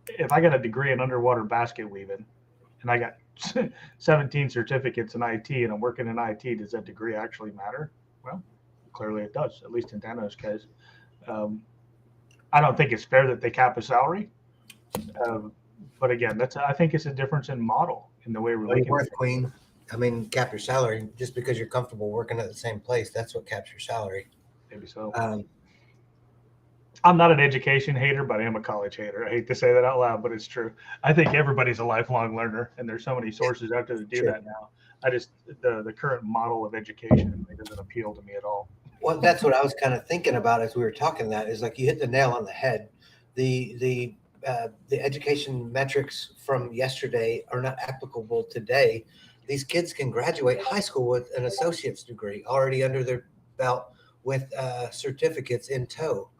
if I got a degree in underwater basket weaving and I got 17 certificates in IT and I'm working in IT, does that degree actually matter? Well, clearly it does, at least in Dano's case. I don't think it's fair that they cap a salary. But again, I think it's a difference in model in the way we're looking at it. Queen. I mean, cap your salary just because you're comfortable working at the same place. That's what caps your salary. Maybe so. I'm not an education hater, but I am a college hater. I hate to say that out loud, but it's true. I think everybody's a lifelong learner, and there's so many sources out there to do that now. I just the current model of education doesn't appeal to me at all. Well, that's what I was kind of thinking about as we were talking. That is like you hit the nail on the head. The education metrics from yesterday are not applicable today. These kids can graduate high school with an associate's degree already under their belt with certificates in tow.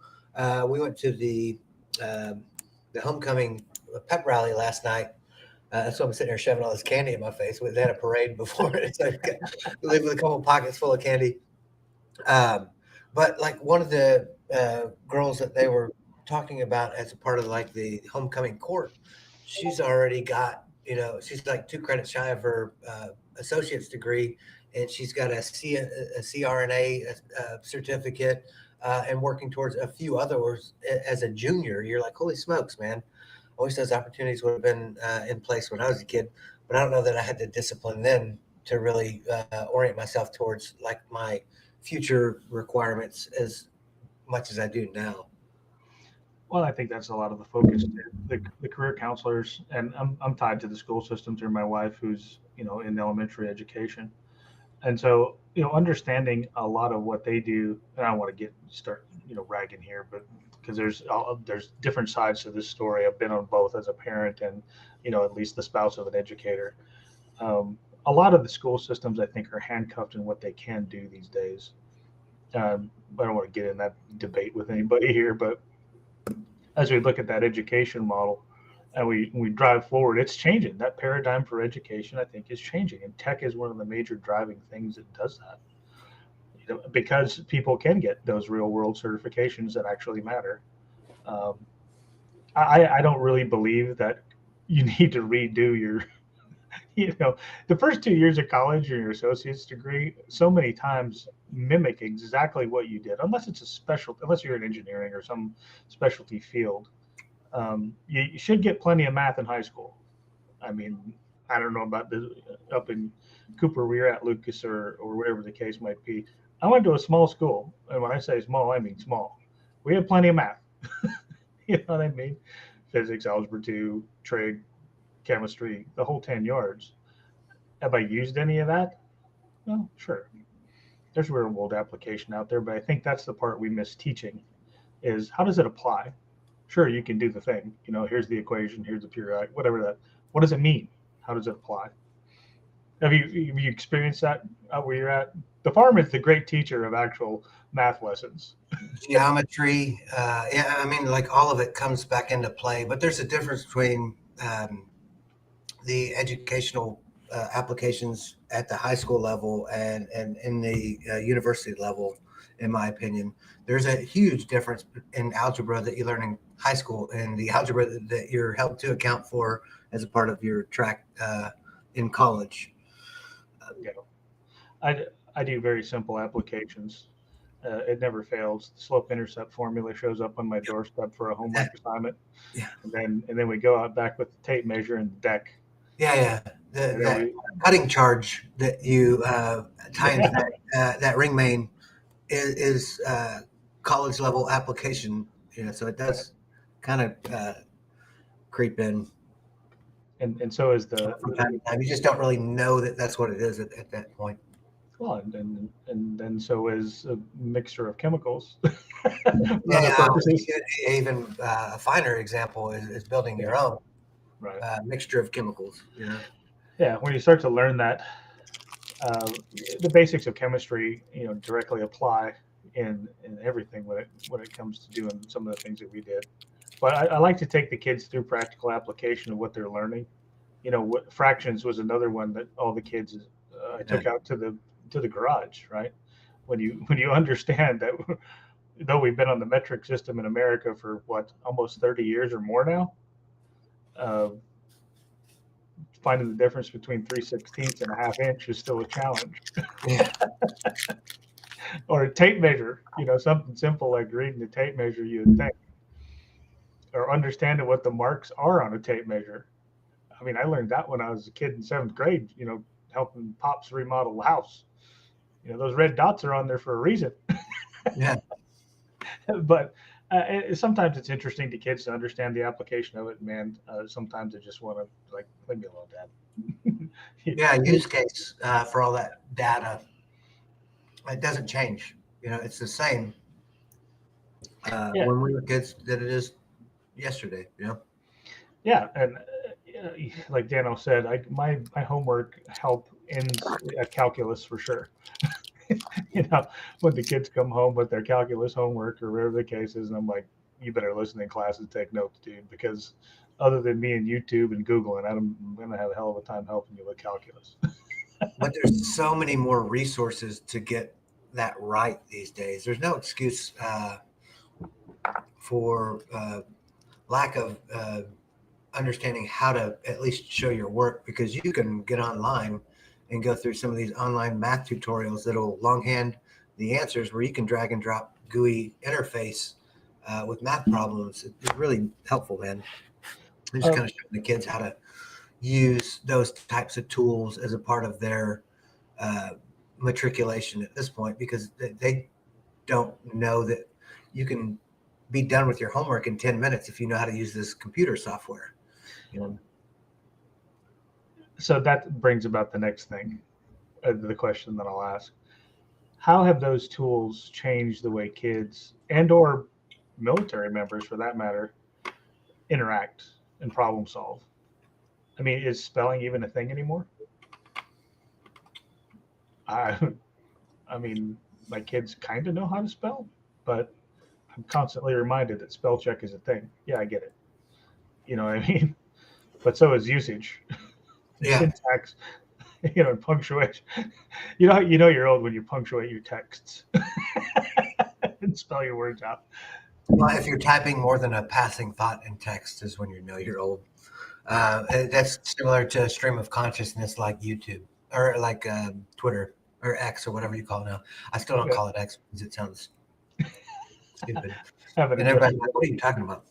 We went to the homecoming pep rally last night. That's why I'm sitting here shoving all this candy in my face. They had a parade before it. So we live with a couple of pockets full of candy. But like one of the girls that they were talking about as a part of like the homecoming court, she's already got, she's like 2 credits shy of her associate's degree, and she's got a CRNA certificate, and working towards a few others as a junior. You're like, holy smokes, man. I wish those opportunities would have been in place when I was a kid, but I don't know that I had the discipline then to really orient myself towards like my future requirements as much as I do now. Well, I think that's a lot of the focus. The career counselors, and I'm tied to the school system through my wife, who's in elementary education, and so understanding a lot of what they do. And I don't want to start ragging here, but because there's different sides to this story. I've been on both as a parent and at least the spouse of an educator. A lot of the school systems, I think, are handcuffed in what they can do these days. I don't want to get in that debate with anybody here, but as we look at that education model and we drive forward, it's changing. That paradigm for education, I think, is changing. And tech is one of the major driving things that does that. Because people can get those real world certifications that actually matter. I don't really believe that you need to redo your, the first 2 years of college or your associate's degree so many times mimic exactly what you did, unless you're in engineering or some specialty field. You should get plenty of math in high school. I mean, I don't know about up in Cooper where you're at, Lucas, or whatever the case might be. I went to a small school, and when I say small, I mean small. We had plenty of math. You know what I mean? Physics, algebra 2, trig, chemistry, the whole 10 yards. Have I used any of that? Well, sure. There's real world application out there, but I think that's the part we miss teaching is how does it apply? Sure, you can do the thing. Here's the equation, here's the periodic, whatever that. What does it mean? How does it apply? Have you experienced that where you're at? The farm is the great teacher of actual math lessons. Geometry, yeah, I mean, like all of it comes back into play, but there's a difference between the educational applications at the high school level and in the university level, in my opinion. There's a huge difference in algebra that you learn in high school and the algebra that you're held to account for as a part of your track in college. You know, I do very simple applications. It never fails. The slope intercept formula shows up on my doorstep for a homework assignment, Yeah, and then we go out back with the tape measure and the deck. yeah. That We, cutting charge that you tie into that ring main is college level application. So it does kind of creep in and so is from time to time. You just don't really know that that's what it is at that point. well, and then so is a mixture of chemicals. Yeah, even a finer example is building your own Right. mixture of chemicals. Yeah, when you start to learn that, the basics of chemistry, directly apply in everything when it comes to doing some of the things that we did. But I like to take the kids through practical application of what they're learning. What fractions was another one that all the kids I took out to the garage. Right, when you understand that, though we've been on the metric system in America for almost 30 years or more now. Finding the difference between 3/16 and a half inch is still a challenge. Yeah. Or a tape measure, something simple like reading the tape measure, you would think, or understanding what the marks are on a tape measure. I mean, I learned that when I was a kid in 7th grade, helping pops remodel the house. Those red dots are on there for a reason. Yeah. But sometimes it's interesting to kids to understand the application of it. Man, sometimes they just want to leave me alone, Dad. Yeah, use case for all that data. It doesn't change. It's the same when we were kids that it is yesterday. Yeah, and like Daniel said, my homework help ends at calculus for sure. When the kids come home with their calculus homework or whatever the case is, and I'm like, you better listen in class and take notes, dude, because other than me and YouTube and Google, and I'm going to have a hell of a time helping you with calculus. But there's so many more resources to get that right these days. There's no excuse for lack of understanding how to at least show your work, because you can get online and go through some of these online math tutorials that'll longhand the answers, where you can drag and drop GUI interface with math problems. It's really helpful, man. And just kind of showing the kids how to use those types of tools as a part of their matriculation at this point, because they don't know that you can be done with your homework in 10 minutes if you know how to use this computer software. So that brings about the next thing, the question that I'll ask. How have those tools changed the way kids and/or military members, for that matter, interact and problem solve? I mean, is spelling even a thing anymore? I mean, my kids kind of know how to spell, but I'm constantly reminded that spell check is a thing. Yeah, I get it. You know what I mean? But so is usage, syntax, and punctuation. You know you're old when you punctuate your texts and spell your words out. Well, if you're typing more than a passing thought in text is when you know you're old. That's similar to a stream of consciousness like YouTube or like Twitter or X or whatever you call it now. I still don't call it X because it sounds stupid. And everybody's like, what are you talking about?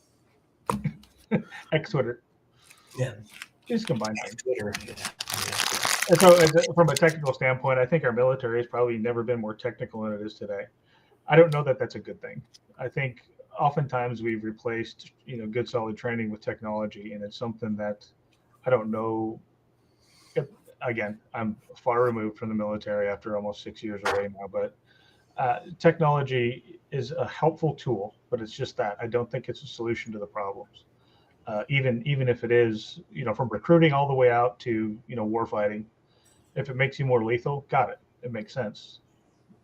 X Twitter. Yeah. Just combine X Twitter. Yeah. And so from a technical standpoint, I think our military has probably never been more technical than it is today. I don't know that that's a good thing. I think oftentimes we've replaced, good solid training with technology, and it's something that I don't know. Again, I'm far removed from the military after almost 6 years away now, but technology is a helpful tool, but it's just that I don't think it's a solution to the problems. even if it is, from recruiting all the way out to, war fighting. If it makes you more lethal, got it. It makes sense.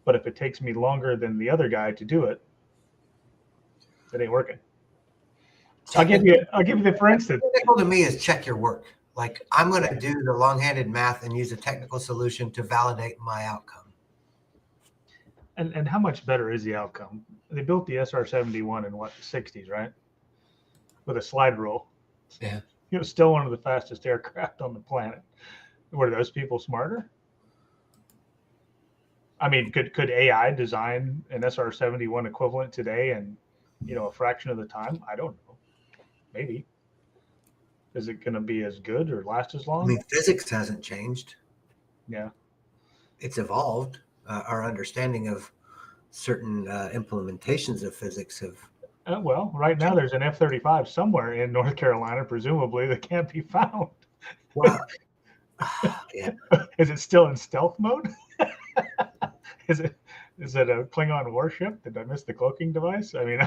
But if it takes me longer than the other guy to do it, it ain't working. I'll give you the for instance. Technical to me is check your work. Like I'm going to do the long-handed math and use a technical solution to validate my outcome. And how much better is the outcome? They built the SR-71 in the 60s, right? With a slide rule. Yeah. Still one of the fastest aircraft on the planet. Were those people smarter? I mean, could AI design an SR-71 equivalent today in, a fraction of the time? I don't know. Maybe. Is it going to be as good or last as long? I mean, physics hasn't changed. Yeah. It's evolved. Our understanding of certain implementations of physics have. Well, right now there's an F-35 somewhere in North Carolina, presumably, that can't be found. Well, yeah. Is it still in stealth mode? Is it a Klingon warship? Did I miss the cloaking device? I mean,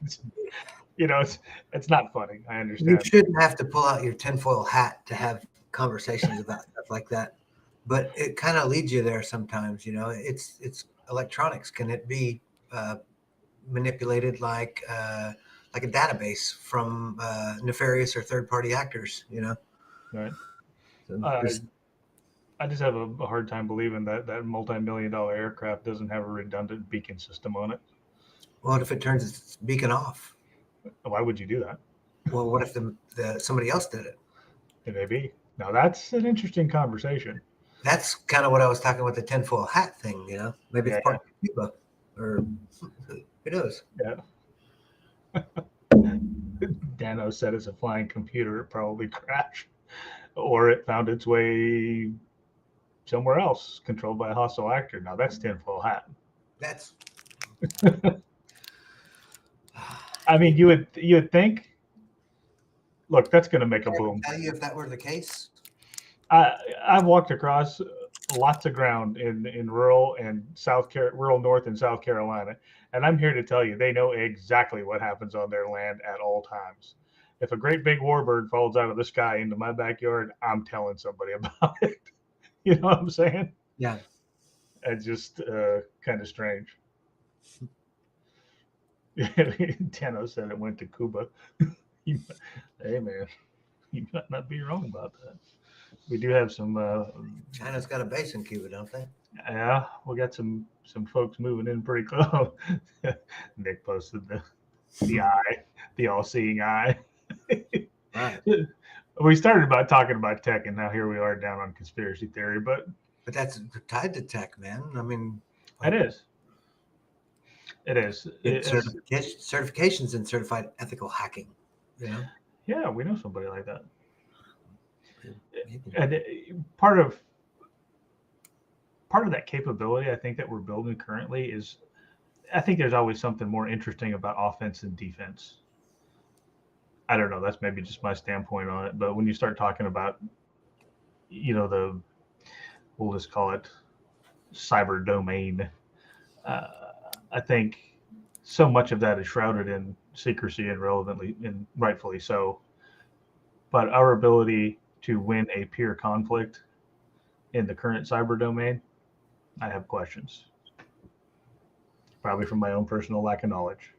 it's not funny. I understand. You shouldn't have to pull out your tinfoil hat to have conversations about stuff like that, but it kind of leads you there sometimes. It's electronics. Can it be manipulated like a database from nefarious or third-party actors? Right. So I just have a hard time believing that multi-million-dollar aircraft doesn't have a redundant beacon system on it. What if it turns its beacon off? Why would you do that? Well, what if somebody else did it? It may be. Now that's an interesting conversation. That's kind of what I was talking about, the tinfoil hat thing. Maybe it's part of Cuba, or who knows? Yeah. Dano said it's a flying computer. It probably crashed, or it found its way somewhere else, controlled by a hostile actor. Now that's tinfoil hat. That's. I mean, you would think. Look, that's going to make a boom. Tell you if that were the case. I've walked across lots of ground in rural North and South Carolina, and I'm here to tell you they know exactly what happens on their land at all times. If a great big warbird falls out of the sky into my backyard, I'm telling somebody about it. You know what I'm saying? Yeah. It's just kind of strange. Tano said it went to Cuba. Hey, man, you might not be wrong about that. We do have some. China's got a base in Cuba, don't they? Yeah, we got some folks moving in pretty close. Nick posted the eye, the all-seeing eye. Right. We started by talking about tech, and now here we are down on conspiracy theory. But that's tied to tech, man. I mean, it is. It is. Certifications in certified ethical hacking. Yeah, we know somebody like that. And part of that capability, I think, that we're building currently is, I think there's always something more interesting about offense and defense. I don't know. That's maybe just my standpoint on it. But when you start talking about, we'll just call it cyber domain, I think so much of that is shrouded in secrecy and rightfully so. But our ability to win a peer conflict in the current cyber domain, I have questions. Probably from my own personal lack of knowledge.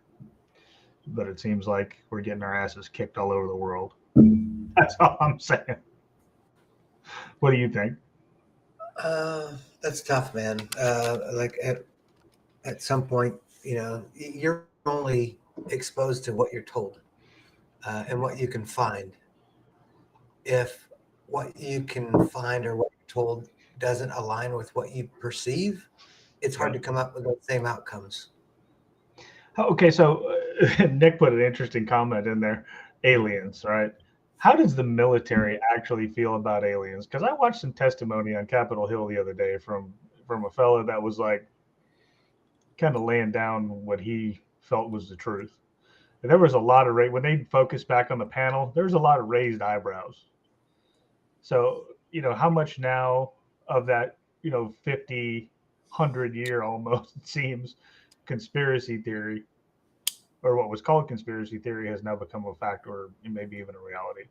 But it seems like we're getting our asses kicked all over the world. That's all I'm saying. What do you think? That's tough, man. Like at some point, you're only exposed to what you're told and what you can find. If what you can find or what you're told doesn't align with what you perceive, it's hard to come up with the same outcomes. Okay, so Nick put an interesting comment in there. Aliens, right? How does the military actually feel about aliens? Because I watched some testimony on Capitol Hill the other day from a fellow that was like kind of laying down what he felt was the truth. And there was a lot of when they focused back on the panel, there was a lot of raised eyebrows. So, how much now of that, 50, 100 year almost, it seems, conspiracy theory or what was called conspiracy theory has now become a fact, or maybe even a reality.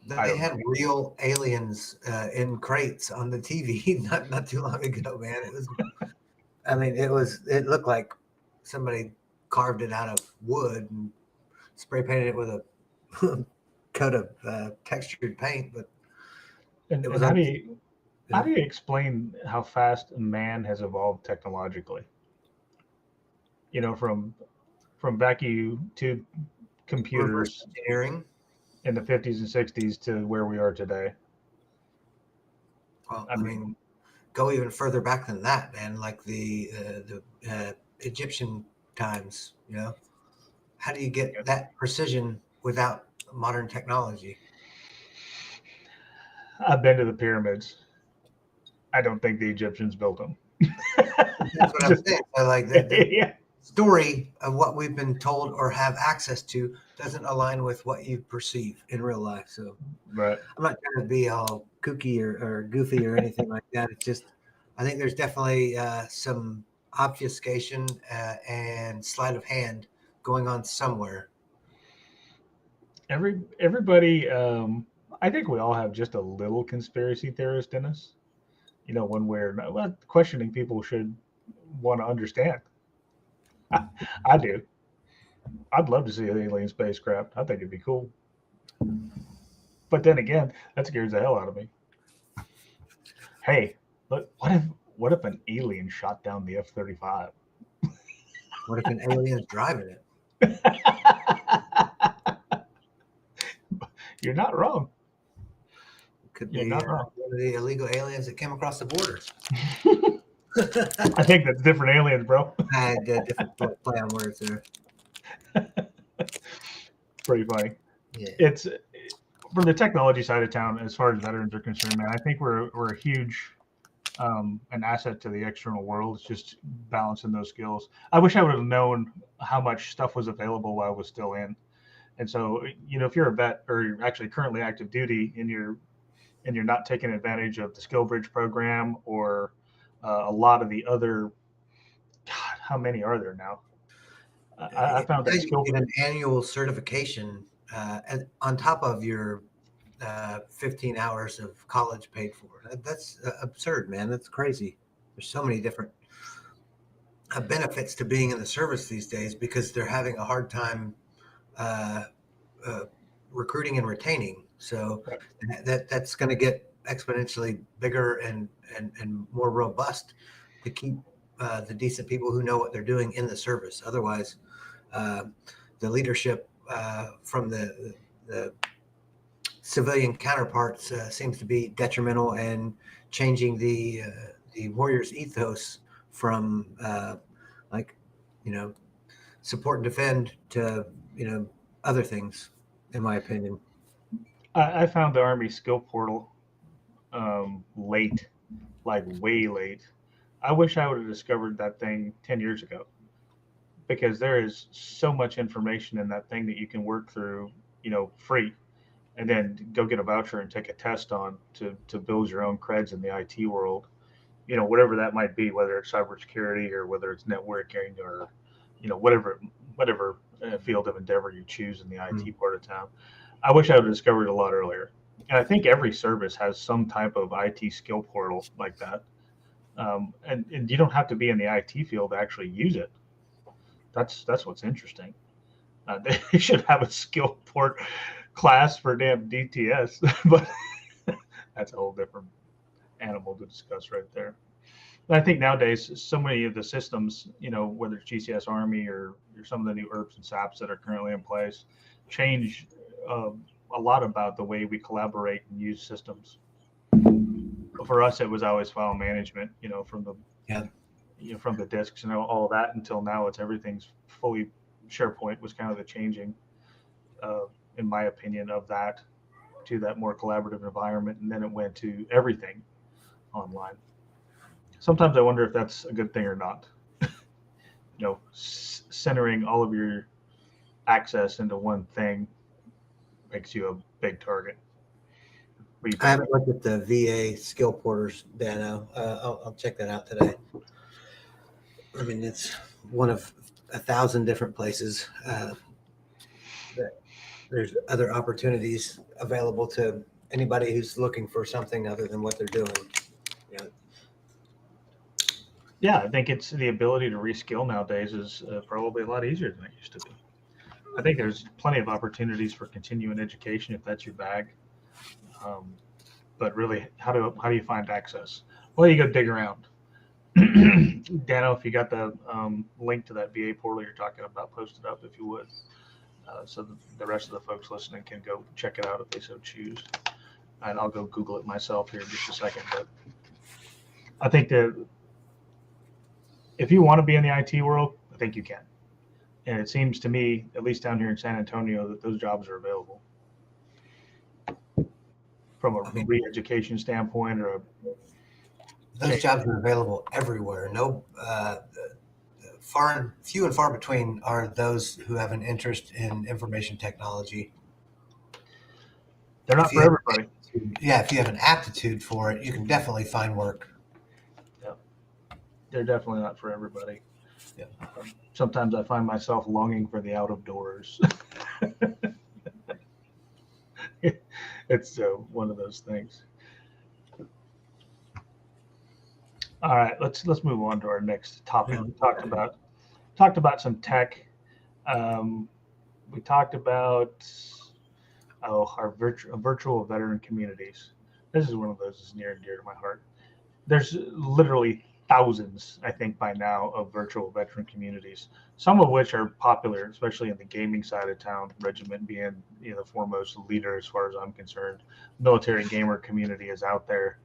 They had real aliens in crates on the TV not too long ago, man. It was, I mean, it looked like somebody carved it out of wood and spray painted it with a coat of textured paint, but And, it was how do you explain how fast man has evolved technologically? From vacuum to reverse computers engineering. in the 50s and 60s to where we are today. Well, I mean, go even further back than that, man. Like the Egyptian times. How do you get that precision without modern technology? I've been to the pyramids. I don't think the Egyptians built them. That's what I'm saying. So, like the Yeah. story of what we've been told or have access to doesn't align with what you perceive in real life. So, Right. I'm not trying to be all kooky or goofy or anything like that. It's just, I think there's definitely some obfuscation and sleight of hand going on somewhere. Everybody, I think we all have just a little conspiracy theorist in us. When we're not, well, questioning people should want to understand. I do. I'd love to see an alien spacecraft. I think it'd be cool. But then again, that scares the hell out of me. Hey, look, what if an alien shot down the F-35? What if an alien's driving it? You're not wrong. It could You're be not wrong. one of the illegal aliens that came across the border. I think that's different aliens, bro. I had a different play on words there. Pretty funny. Yeah. It's from the technology side of town, as far as veterans are concerned, man. I think we're a huge an asset to the external world. It's just balancing those skills. I wish I would have known how much stuff was available while I was still in. And so, if you're a vet or you're actually currently active duty and you're not taking advantage of the Skill Bridge program or a lot of the other, God, how many are there now? I found that you get an annual certification on top of your 15 hours of college paid for. That's absurd, man. That's crazy. There's so many different benefits to being in the service these days because they're having a hard time recruiting and retaining. So that's going to get exponentially bigger and more robust to keep the decent people who know what they're doing in the service. Otherwise, the leadership from the civilian counterparts seems to be detrimental and changing the warrior's ethos from support and defend to other things, in my opinion. I found the Army skill portal late, like way late. I wish I would have discovered that thing 10 years ago because there is so much information in that thing that you can work through, free, and then go get a voucher and take a test on to build your own creds in the IT world, whatever that might be, whether it's cybersecurity or whether it's networking or, whatever field of endeavor you choose in the IT part of town. I wish I would have discovered it a lot earlier. And I think every service has some type of IT skill portal like that. And you don't have to be in the IT field to actually use it. That's what's interesting. They should have a skill port class for damn DTS, but that's a whole different animal to discuss right there. I think nowadays, so many of the systems, whether it's GCS Army or some of the new ERPs and SAPs that are currently in place, change a lot about the way we collaborate and use systems. For us, it was always file management, from the disks and all of that until now it's everything's fully SharePoint was kind of the changing, in my opinion, of that to that more collaborative environment. And then it went to everything online. Sometimes I wonder if that's a good thing or not. Centering all of your access into one thing makes you a big target. I haven't looked at the VA skill porters, Dano. I'll check that out today. I mean, it's one of 1,000 different places. There's other opportunities available to anybody who's looking for something other than what they're doing. You know, Yeah, I think it's the ability to reskill nowadays is probably a lot easier than it used to be. I think there's plenty of opportunities for continuing education if that's your bag. Um, but really, how do you find access? Well, you go dig around. Dano, if you got the link to that VA portal you're talking about, post it up if you would, so the rest of the folks listening can go check it out if they so choose. And I'll go Google it myself here in just a second. But I think that if you want to be in the IT world, I think you can. And it seems to me, at least down here in San Antonio, that those jobs are available from a re-education standpoint or those jobs are available everywhere. No, few and far between are those who have an interest in information technology. They're not for everybody. Yeah, if you have an aptitude for it, you can definitely find work. Yeah, they're definitely not for everybody. Yeah. Sometimes I find myself longing for the out of doors. It's one of those things. All right, let's move on to our next topic. We talked about some tech. We talked about our virtual veteran communities. This is one of those that's near and dear to my heart. There's literally thousands, I think, by now of virtual veteran communities, some of which are popular, especially in the gaming side of town, Regiment being the foremost leader as far as I'm concerned. Military gamer community is out there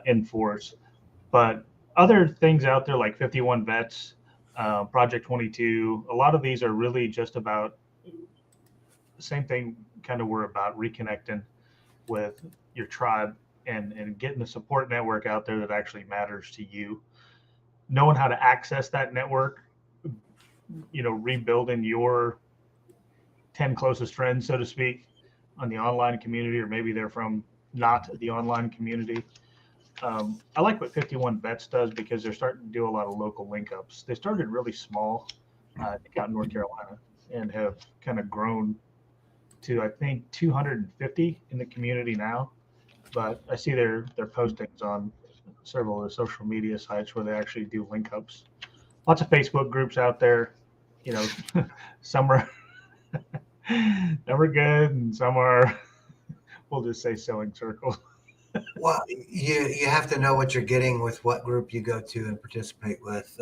in force. But other things out there like 51 Vets, Project 22, a lot of these are really just about the same thing kind of we're about, reconnecting with your tribe and getting the support network out there that actually matters to you. Knowing how to access that network, rebuilding your 10 closest friends, so to speak, on the online community, or maybe they're from not the online community. I like what 51 Vets does because they're starting to do a lot of local link ups. They started really small, I think out in North Carolina, and have kind of grown to, I think, 250 in the community now. But I see their postings on several of the social media sites where they actually do link ups. Lots of Facebook groups out there. Some are good, and some are, we'll just say, sewing circles. Well, you have to know what you're getting with what group you go to and participate with.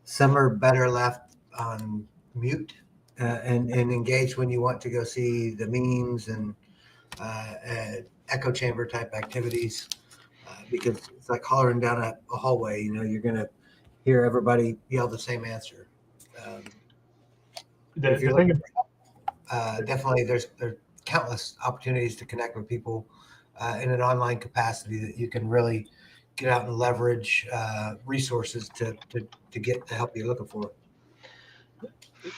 Some are better left on mute and engage when you want to go see the memes and echo chamber type activities, because it's like hollering down a hallway. You're going to hear everybody yell the same answer. If you're looking for, definitely there's countless opportunities to connect with people in an online capacity that you can really get out and leverage resources to get the help you're looking for.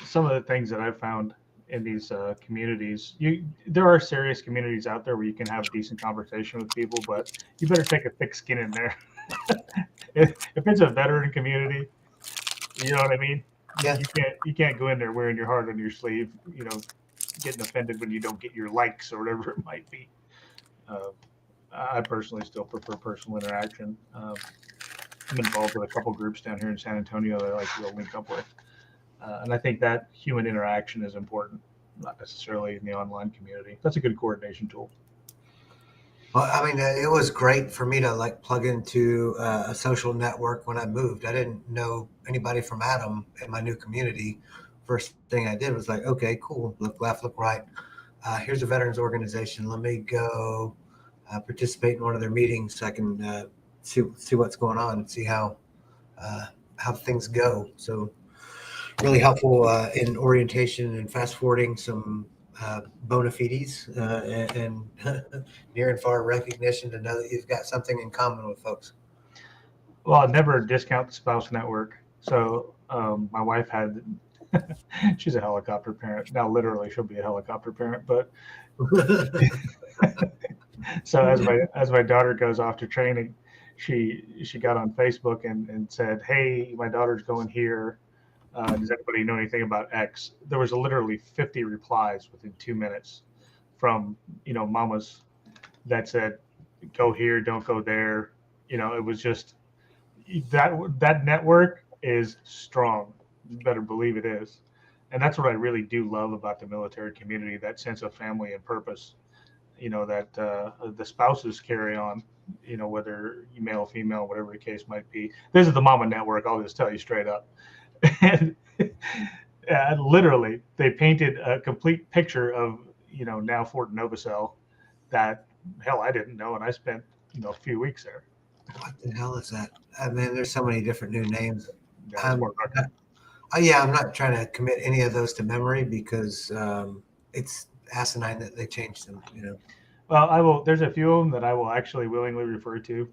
Some of the things that I've found in these communities, there are serious communities out there where you can have a decent conversation with people, but you better take a thick skin in there. if it's a veteran community, you know what I mean? Yeah. You can't go in there wearing your heart on your sleeve, getting offended when you don't get your likes or whatever it might be. I personally still prefer personal interaction. I'm involved with a couple groups down here in San Antonio that I like to link up with. And I think that human interaction is important, not necessarily in the online community. That's a good coordination tool. Well, I mean, it was great for me to plug into a social network when I moved. I didn't know anybody from Adam in my new community. First thing I did was okay, cool. Look left, look right. Here's a veterans organization. Let me go participate in one of their meetings so I can see what's going on and see how things go. So really helpful in orientation and fast forwarding some bona fides and near and far recognition to know that you've got something in common with folks. Well, I'd never discount the spouse network. So my wife had, she's a helicopter parent. Now, literally, she'll be a helicopter parent. But so as my daughter goes off to training, she got on Facebook and said, "Hey, my daughter's going here. Does anybody know anything about X? There was literally 50 replies within 2 minutes from, mamas that said, go here, don't go there. It was just that network is strong. You better believe it is. And that's what I really do love about the military community, that sense of family and purpose, that the spouses carry on, whether male, female, whatever the case might be. This is the mama network. I'll just tell you straight up. And literally, they painted a complete picture of, now Fort Novacell that, hell, I didn't know. And I spent, a few weeks there. What the hell is that? I mean, there's so many different new names. Yeah, I'm not trying to commit any of those to memory because it's asinine that they changed them. Well, I will. There's a few of them that I will actually willingly refer to.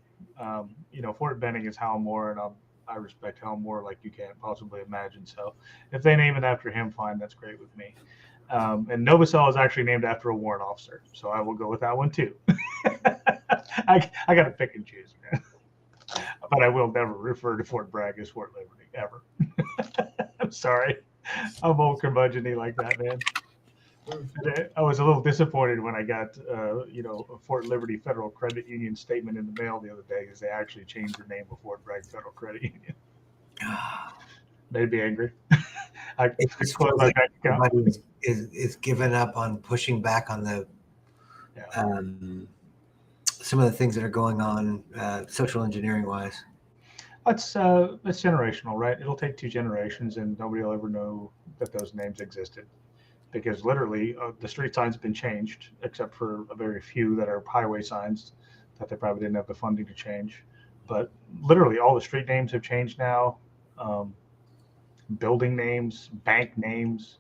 Fort Benning is Hal Moore, and I respect Hal Moore like you can't possibly imagine. So, if they name it after him, fine, that's great with me. And Novacell is actually named after a warrant officer, so I will go with that one too. I got to pick and choose, man. But I will never refer to Fort Bragg as Fort Liberty ever. I'm sorry, I'm old curmudgeon-y like that, man. I was a little disappointed when I got, a Fort Liberty Federal Credit Union statement in the mail the other day because they actually changed the name of Fort Bragg Federal Credit Union. Made me angry. It just feels like everybody is giving up on pushing back on the some of the things that are going on social engineering wise. It's generational, right? It'll take 2 generations, and nobody will ever know that those names existed. Because literally the street signs have been changed, except for a very few that are highway signs that they probably didn't have the funding to change. But literally all the street names have changed now. Building names, bank names.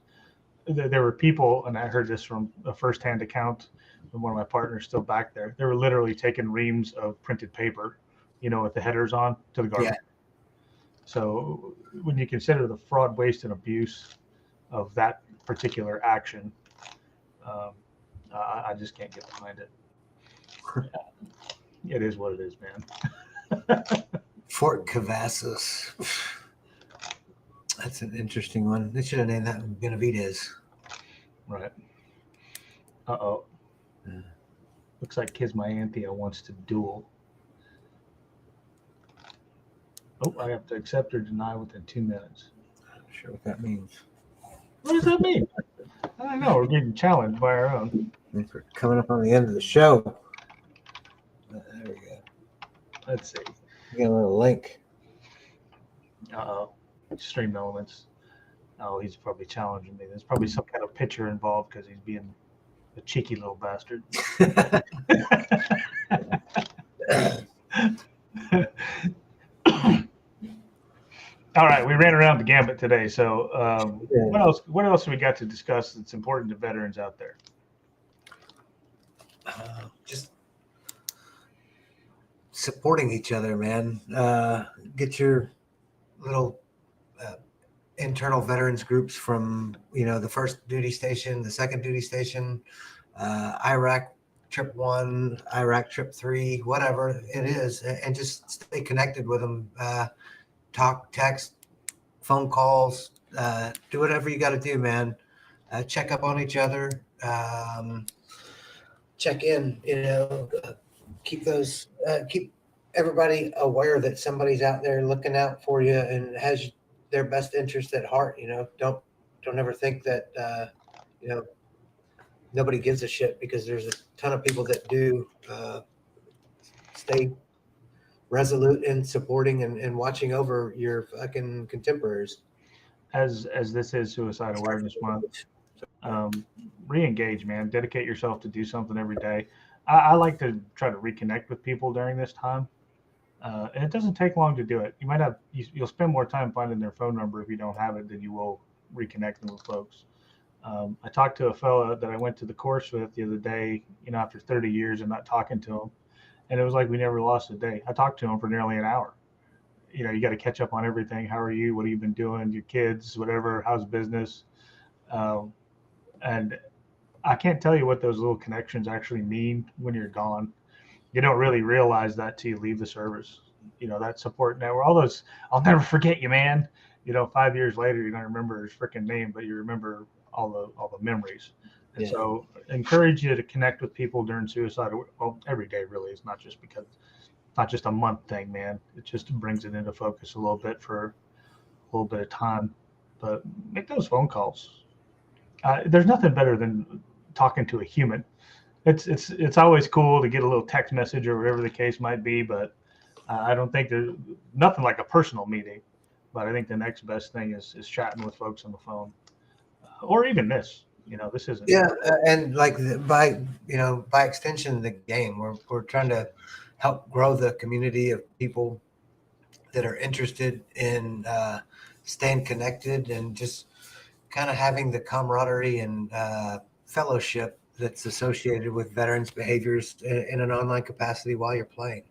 There were people, and I heard this from a firsthand account from one of my partners still back there. They were literally taking reams of printed paper, with the headers on to the garbage. Yeah. So when you consider the fraud, waste, and abuse of that particular action, I just can't get behind it. It is what it is, man. Fort Cavazos. That's an interesting one. They should have named that Benavides. Right. Uh-oh. Looks like Kismayanthia wants to duel. Oh, I have to accept or deny within 2 minutes. I'm not sure what that means. What does that mean? I don't know. We're getting challenged by our own. We're coming up on the end of the show. There we go. Let's see. We got a little link. Uh-oh. Stream elements. Oh, he's probably challenging me. There's probably some kind of picture involved because he's being a cheeky little bastard. All right, we ran around the gambit today. So, what else? What else have we got to discuss that's important to veterans out there? Just supporting each other, man. Get your little internal veterans groups from the first duty station, the second duty station, Iraq trip 1, Iraq trip 3, whatever it is, and just stay connected with them. Talk, text, phone calls, do whatever you got to do, man. Check up on each other, check in, keep everybody aware that somebody's out there looking out for you and has their best interest at heart. Don't ever think that, nobody gives a shit, because there's a ton of people that do. Stay resolute in supporting and watching over your fucking contemporaries. As this is Suicide Awareness Month, re-engage, man. Dedicate yourself to do something every day. I like to try to reconnect with people during this time. And it doesn't take long to do it. You'll spend more time finding their phone number if you don't have it than you will reconnecting with folks. I talked to a fella that I went to the course with the other day, after 30 years of not talking to him. And it was like we never lost a day. I talked to him for nearly an hour. You got to catch up on everything. How are you? What have you been doing? Your kids, whatever. How's business? And I can't tell you what those little connections actually mean when you're gone. You don't really realize that till you leave the service. That support network, all those, I'll never forget you, man. 5 years later, you don't remember his freaking name, but you remember all the memories. And so encourage you to connect with people during suicide. Well, every day really. It's not just not just a month thing, man. It just brings it into focus a little bit for a little bit of time, but make those phone calls. There's nothing better than talking to a human. It's always cool to get a little text message or whatever the case might be, but I don't think there's nothing like a personal meeting. But I think the next best thing is chatting with folks on the phone, or even this. This isn't. Yeah, and like by extension, the game, we're trying to help grow the community of people that are interested in staying connected and just kind of having the camaraderie and fellowship that's associated with veterans' behaviors in an online capacity while you're playing.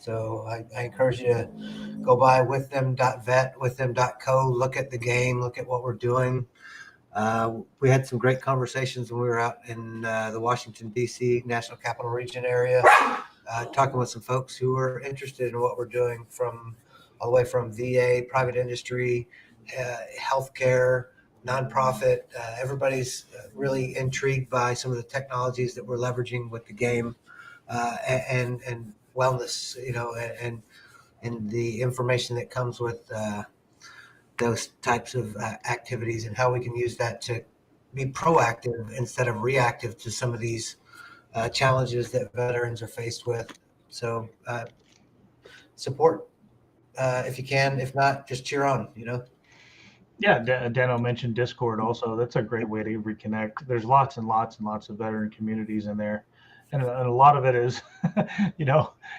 So I encourage you to go by withthem.vet, withthem.co, look at the game, look at what we're doing. We had some great conversations when we were out in the Washington, D.C. National Capital Region area, talking with some folks who were interested in what we're doing all the way from VA, private industry, healthcare, nonprofit. Everybody's really intrigued by some of the technologies that we're leveraging with the game and wellness, and the information that comes with those types of activities, and how we can use that to be proactive instead of reactive to some of these challenges that veterans are faced with. So support if you can. If not, just cheer on, Yeah, Dano mentioned Discord also. That's a great way to reconnect. There's lots and lots and lots of veteran communities in there. And a lot of it is,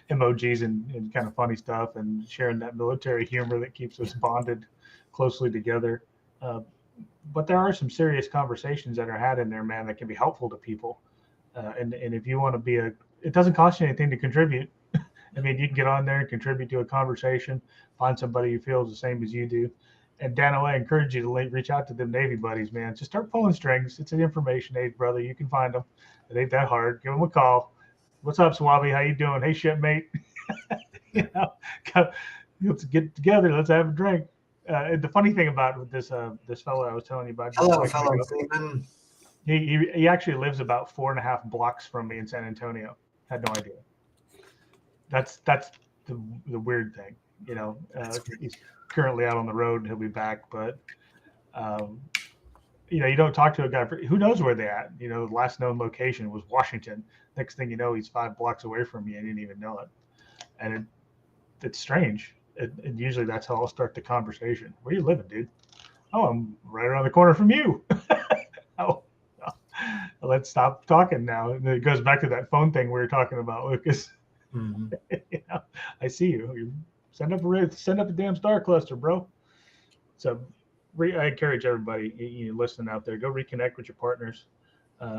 emojis and kind of funny stuff and sharing that military humor that keeps us bonded closely together. But there are some serious conversations that are had in there, man, that can be helpful to people. And if you want to it doesn't cost you anything to contribute. I mean, you can get on there and contribute to a conversation, find somebody who feels the same as you do. And Dano, I encourage you to reach out to them Navy buddies, man. Just start pulling strings. It's an information age, brother. You can find them. It ain't that hard. Give them a call. What's up, Swabby? How you doing? Hey, shipmate. Let's get together. Let's have a drink. The funny thing about this fellow I was telling you about. Hello, fellow seaman. He actually lives about 4.5 blocks from me in San Antonio. Had no idea. That's the weird thing. He's currently out on the road. He'll be back, but you don't talk to a guy who knows where they're at. The last known location was Washington. Next thing you know, he's 5 blocks away from you and you didn't even know it. And it's strange. And usually that's how I'll start the conversation. Where you living, dude? Oh, I'm right around the corner from you. Oh, let's stop talking now. And it goes back to that phone thing we were talking about, Lucas. Mm-hmm. I see you. You send up a damn star cluster, bro. So I encourage everybody you listening out there, go reconnect with your partners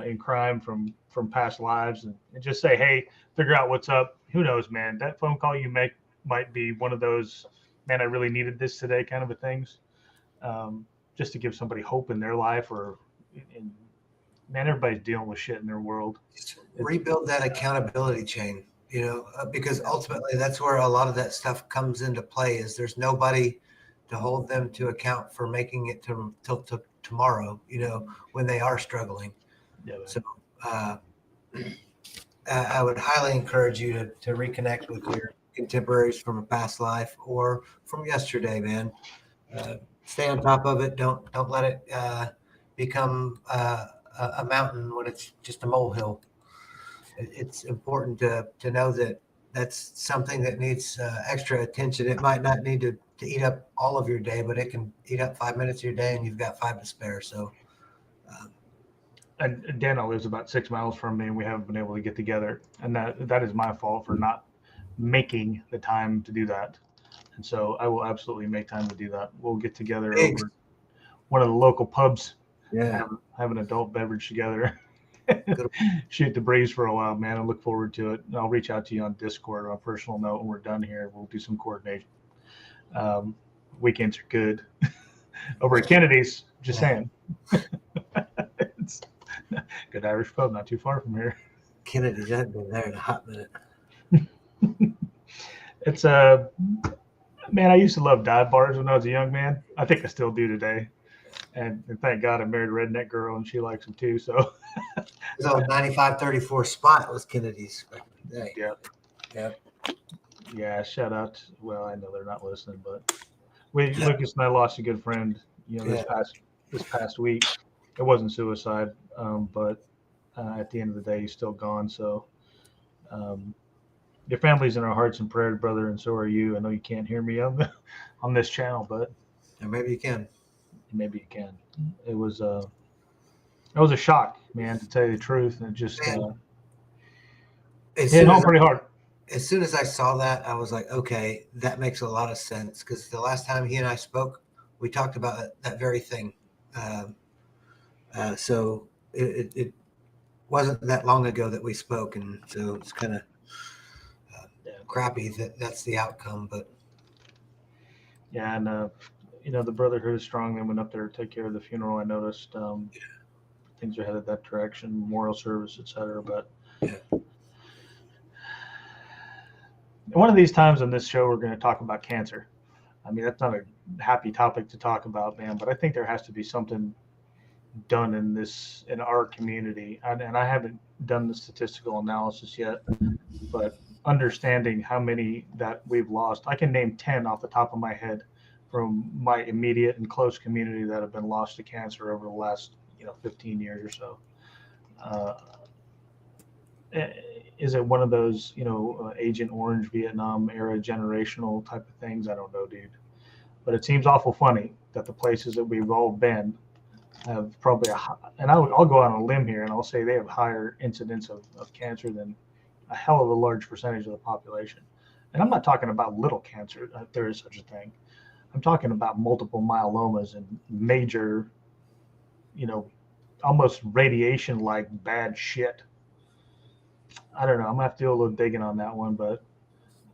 in crime from past lives, and just say, hey, figure out what's up. Who knows, man? That phone call you make might be one of those, man, I really needed this today kind of a things. Just to give somebody hope in their life, man, everybody's dealing with shit in their world. Rebuild that accountability chain. Because ultimately that's where a lot of that stuff comes into play. Is there's nobody to hold them to account for making it till tomorrow, when they are struggling. Yeah, so I would highly encourage you to reconnect with your contemporaries from a past life or from yesterday, man. Stay on top of it. Don't let it become a mountain when it's just a molehill. It's important to know that that's something that needs extra attention. It might not need to eat up all of your day, but it can eat up 5 minutes of your day, and you've got 5 to spare. So, and Dana lives about 6 miles from me, and we haven't been able to get together, and that is my fault for not making the time to do that. And so I will absolutely make time to do that. We'll get together over one of the local pubs. Yeah, have an adult beverage together. Shoot the breeze for a while, man. I look forward to it. I'll reach out to you on Discord on a personal note when we're done here. We'll do some coordination. Weekends are good. Over at Kennedy's, just saying. It's good Irish pub, not too far from here. Kennedy's, I've been there in a hot minute. It's Man, I used to love dive bars when I was a young man. I think I still do today. And thank God I married a redneck girl and she likes them too. So His old 95-34 spot was Kennedy's back in the day. yeah, Yep. yeah. Shout out. Well, I know they're not listening, but Lucas and I lost a good friend. This past week. It wasn't suicide, but at the end of the day, he's still gone. So um, your family's in our hearts and prayers, brother, and so are you. I know you can't hear me on this channel, but And maybe you can. maybe you can. It was a shock, man, to tell you the truth, and it just hit home pretty hard. As soon as I saw that, I was like, okay, that makes a lot of sense. Because the last time he and I spoke, we talked about that very thing. So it wasn't that long ago that we spoke, and so it's kind of crappy that that's the outcome. But yeah, and the Brotherhood is strong. They went up there to take care of the funeral. I noticed things are headed that direction, memorial service, etc. But one of these times on this show, we're going to talk about cancer. I mean, that's not a happy topic to talk about, man, but I think there has to be something done in our community. And I haven't done the statistical analysis yet, but understanding how many that we've lost, I can name 10 off the top of my head from my immediate and close community that have been lost to cancer over the last 15 years or so. Is it one of those Agent Orange Vietnam era generational type of things? I don't know, dude, but it seems awful funny that the places that we've all been have probably I'll go out on a limb here and I'll say they have higher incidence of cancer than a hell of a large percentage of the population. And I'm not talking about little cancer, if there is such a thing. I'm talking about multiple myelomas and major, almost radiation-like bad shit. I don't know. I'm gonna have to do a little digging on that one, but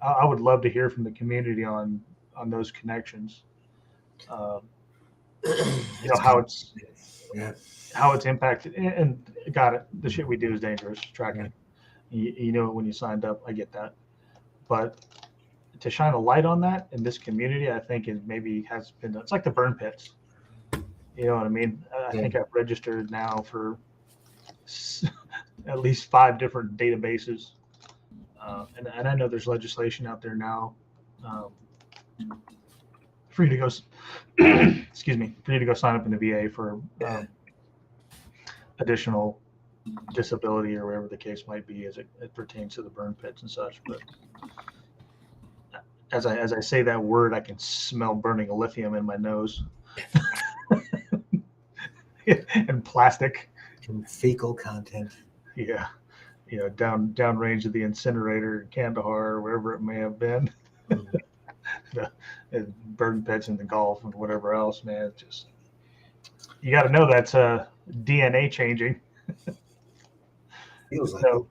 I would love to hear from the community on those connections. How it's impacted. And got it. The shit we do is dangerous. Tracking. You know it when you signed up. I get that, but to shine a light on that in this community, I think it maybe has been. It's like the burn pits. You know what I mean? I think I've registered now for at least 5 different databases, and I know there's legislation out there now for you to go. Excuse me, for you to go sign up in the VA for additional disability or whatever the case might be as it pertains to the burn pits and such. But as I say that word, I can smell burning lithium in my nose. And plastic and fecal content. Yeah, downrange of the incinerator in Kandahar or wherever it may have been. The burn pits in the Gulf and whatever else, man. It's just, you got to know that's DNA changing. Feels like so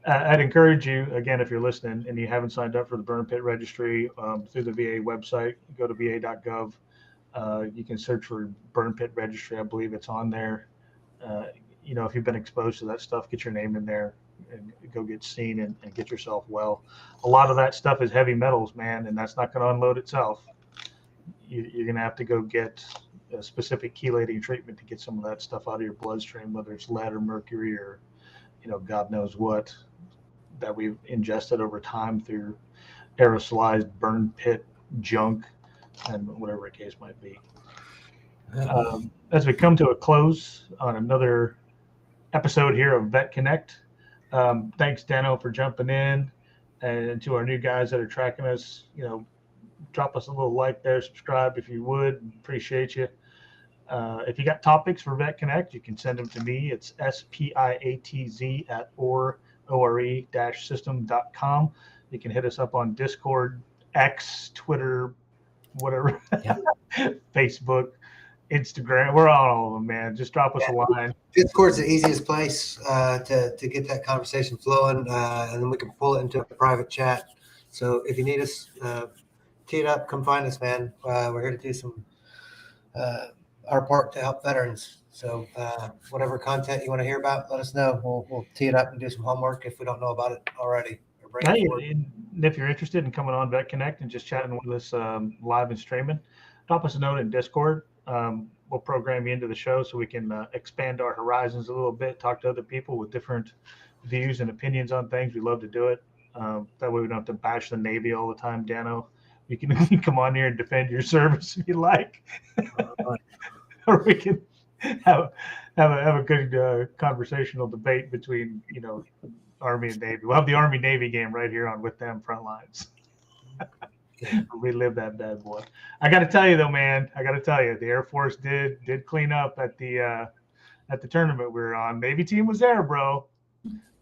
I'd encourage you, again, if you're listening and you haven't signed up for the burn pit registry through the VA website, go to va.gov. You can search for burn pit registry. I believe it's on there. If you've been exposed to that stuff, get your name in there and go get seen and get yourself well. A lot of that stuff is heavy metals, man, and that's not going to unload itself. You're going to have to go get a specific chelating treatment to get some of that stuff out of your bloodstream, whether it's lead or mercury or, God knows what that we've ingested over time through aerosolized burn pit junk and whatever the case might be. As we come to a close on another episode here of Vet Connect, thanks, Dano, for jumping in, and to our new guys that are tracking us, drop us a little like there, subscribe if you would. Appreciate you. If you got topics for Vet Connect, you can send them to me. It's spiatz@ore-system.com. You can hit us up on Discord, X, Twitter, whatever, Facebook, Instagram. We're on all of them, man. Just drop us a line. Discord's the easiest place to get that conversation flowing, and then we can pull it into a private chat. So if you need us, tee it up, come find us, man. We're here to do some our part to help veterans. So whatever content you want to hear about, let us know. We'll tee it up and do some homework if we don't know about it already. And if you're interested in coming on Vet Connect and just chatting with us live and streaming, drop us a note in Discord. We'll program you into the show so we can expand our horizons a little bit, talk to other people with different views and opinions on things. We love to do it. That way we don't have to bash the Navy all the time, Dano. You can come on here and defend your service if you like. Or we can have a good conversational debate between, Army and Navy. We'll have the Army Navy game right here on With Them Frontlines. Relive that bad boy. I got to tell you though, man. The Air Force did clean up at the tournament we were on. Navy team was there, bro,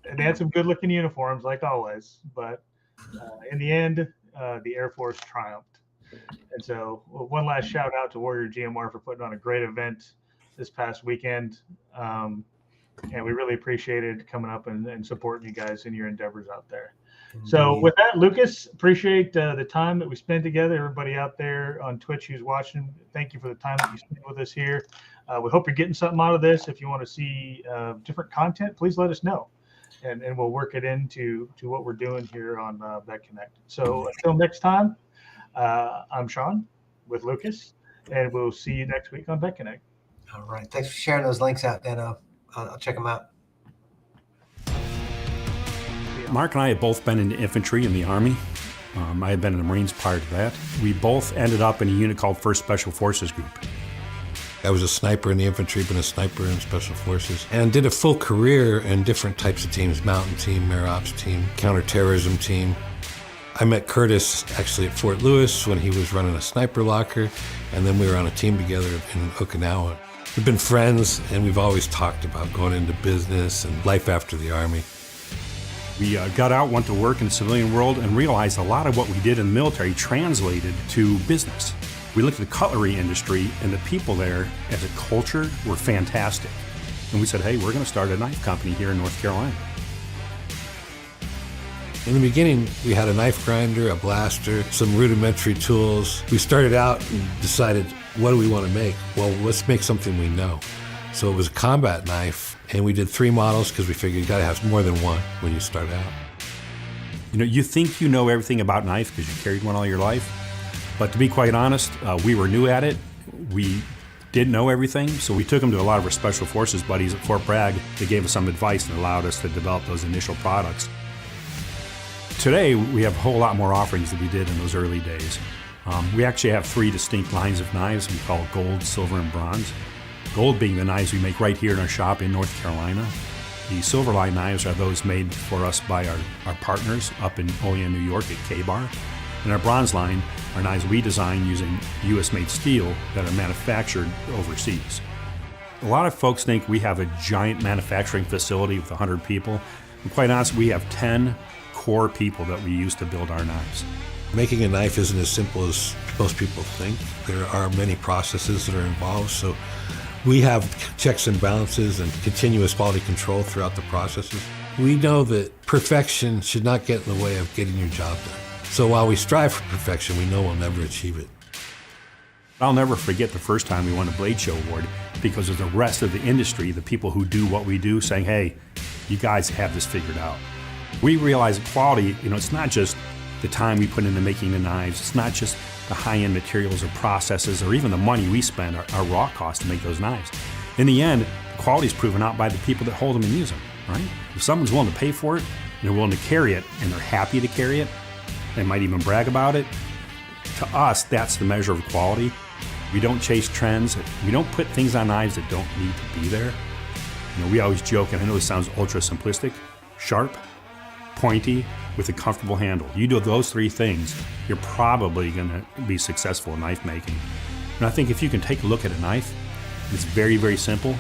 and they had some good looking uniforms like always. But in the end, the Air Force triumphed. And so, one last shout out to Warrior GMR for putting on a great event this past weekend. And we really appreciated coming up and supporting you guys in your endeavors out there. So with that, Lucas, appreciate the time that we spent together. Everybody out there on Twitch who's watching, thank you for the time that you spent with us here. We hope you're getting something out of this. If you want to see different content, please let us know. And we'll work it into what we're doing here on Vet Connect. So until next time, I'm Sean with Lucas, and we'll see you next week on Vet Connect. All right. Thanks for sharing those links out, Dan. I'll check them out. Mark and I have both been in the infantry in the Army. I had been in the Marines prior to that. We both ended up in a unit called 1st Special Forces Group. I was a sniper in the infantry, been a sniper in Special Forces, and did a full career in different types of teams, mountain team, air ops team, counterterrorism team. I met Curtis actually at Fort Lewis when he was running a sniper locker, and then we were on a team together in Okinawa. We've been friends, and we've always talked about going into business and life after the Army. We got out, went to work in the civilian world, and realized a lot of what we did in the military translated to business. We looked at the cutlery industry, and the people there as a culture were fantastic. And we said, hey, we're going to start a knife company here in North Carolina. In the beginning, we had a knife grinder, a blaster, some rudimentary tools. We started out and decided, what do we want to make? Well, let's make something we know. So it was a combat knife, and we did 3 models because we figured you got to have more than one when you start out. You think you know everything about knife because you carried one all your life. But to be quite honest, we were new at it. We didn't know everything, so we took them to a lot of our Special Forces buddies at Fort Bragg. They gave us some advice and allowed us to develop those initial products. Today, we have a whole lot more offerings than we did in those early days. We actually have 3 distinct lines of knives we call gold, silver, and bronze. Gold being the knives we make right here in our shop in North Carolina. The silver line knives are those made for us by our partners up in Olean, New York at K-Bar. And our bronze line are knives we design using US-made steel that are manufactured overseas. A lot of folks think we have a giant manufacturing facility with 100 people. And quite honestly, we have 10 core people that we use to build our knives. Making a knife isn't as simple as most people think. There are many processes that are involved, so we have checks and balances and continuous quality control throughout the processes. We know that perfection should not get in the way of getting your job done. So while we strive for perfection, we know we'll never achieve it. I'll never forget the first time we won a Blade Show award because of the rest of the industry, the people who do what we do, saying, hey, you guys have this figured out. We realize quality, it's not just the time we put into making the knives, it's not just the high-end materials or processes or even the money we spend, our raw cost to make those knives. In the end, quality is proven out by the people that hold them and use them, right? If someone's willing to pay for it, and they're willing to carry it, and they're happy to carry it, they might even brag about it, to us, that's the measure of quality. We don't chase trends. We don't put things on knives that don't need to be there. We always joke, and I know this sounds ultra simplistic, sharp, pointy, with a comfortable handle. You do those 3 things, you're probably going to be successful in knife making. And I think if you can take a look at a knife, it's very, very simple,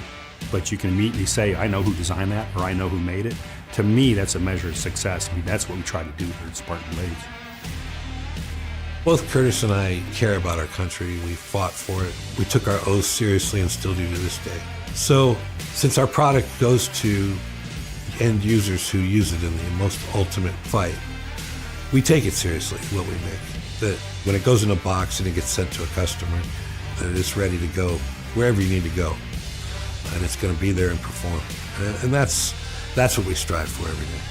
but you can immediately say, I know who designed that, or I know who made it. To me, that's a measure of success. That's what we try to do here at Spartan Blades. Both Curtis and I care about our country. We fought for it. We took our oath seriously and still do to this day. So since our product goes to end users who use it in the most ultimate fight, we take it seriously, what we make. That when it goes in a box and it gets sent to a customer, that it's ready to go wherever you need to go. And it's going to be there and perform. And that's what we strive for every day.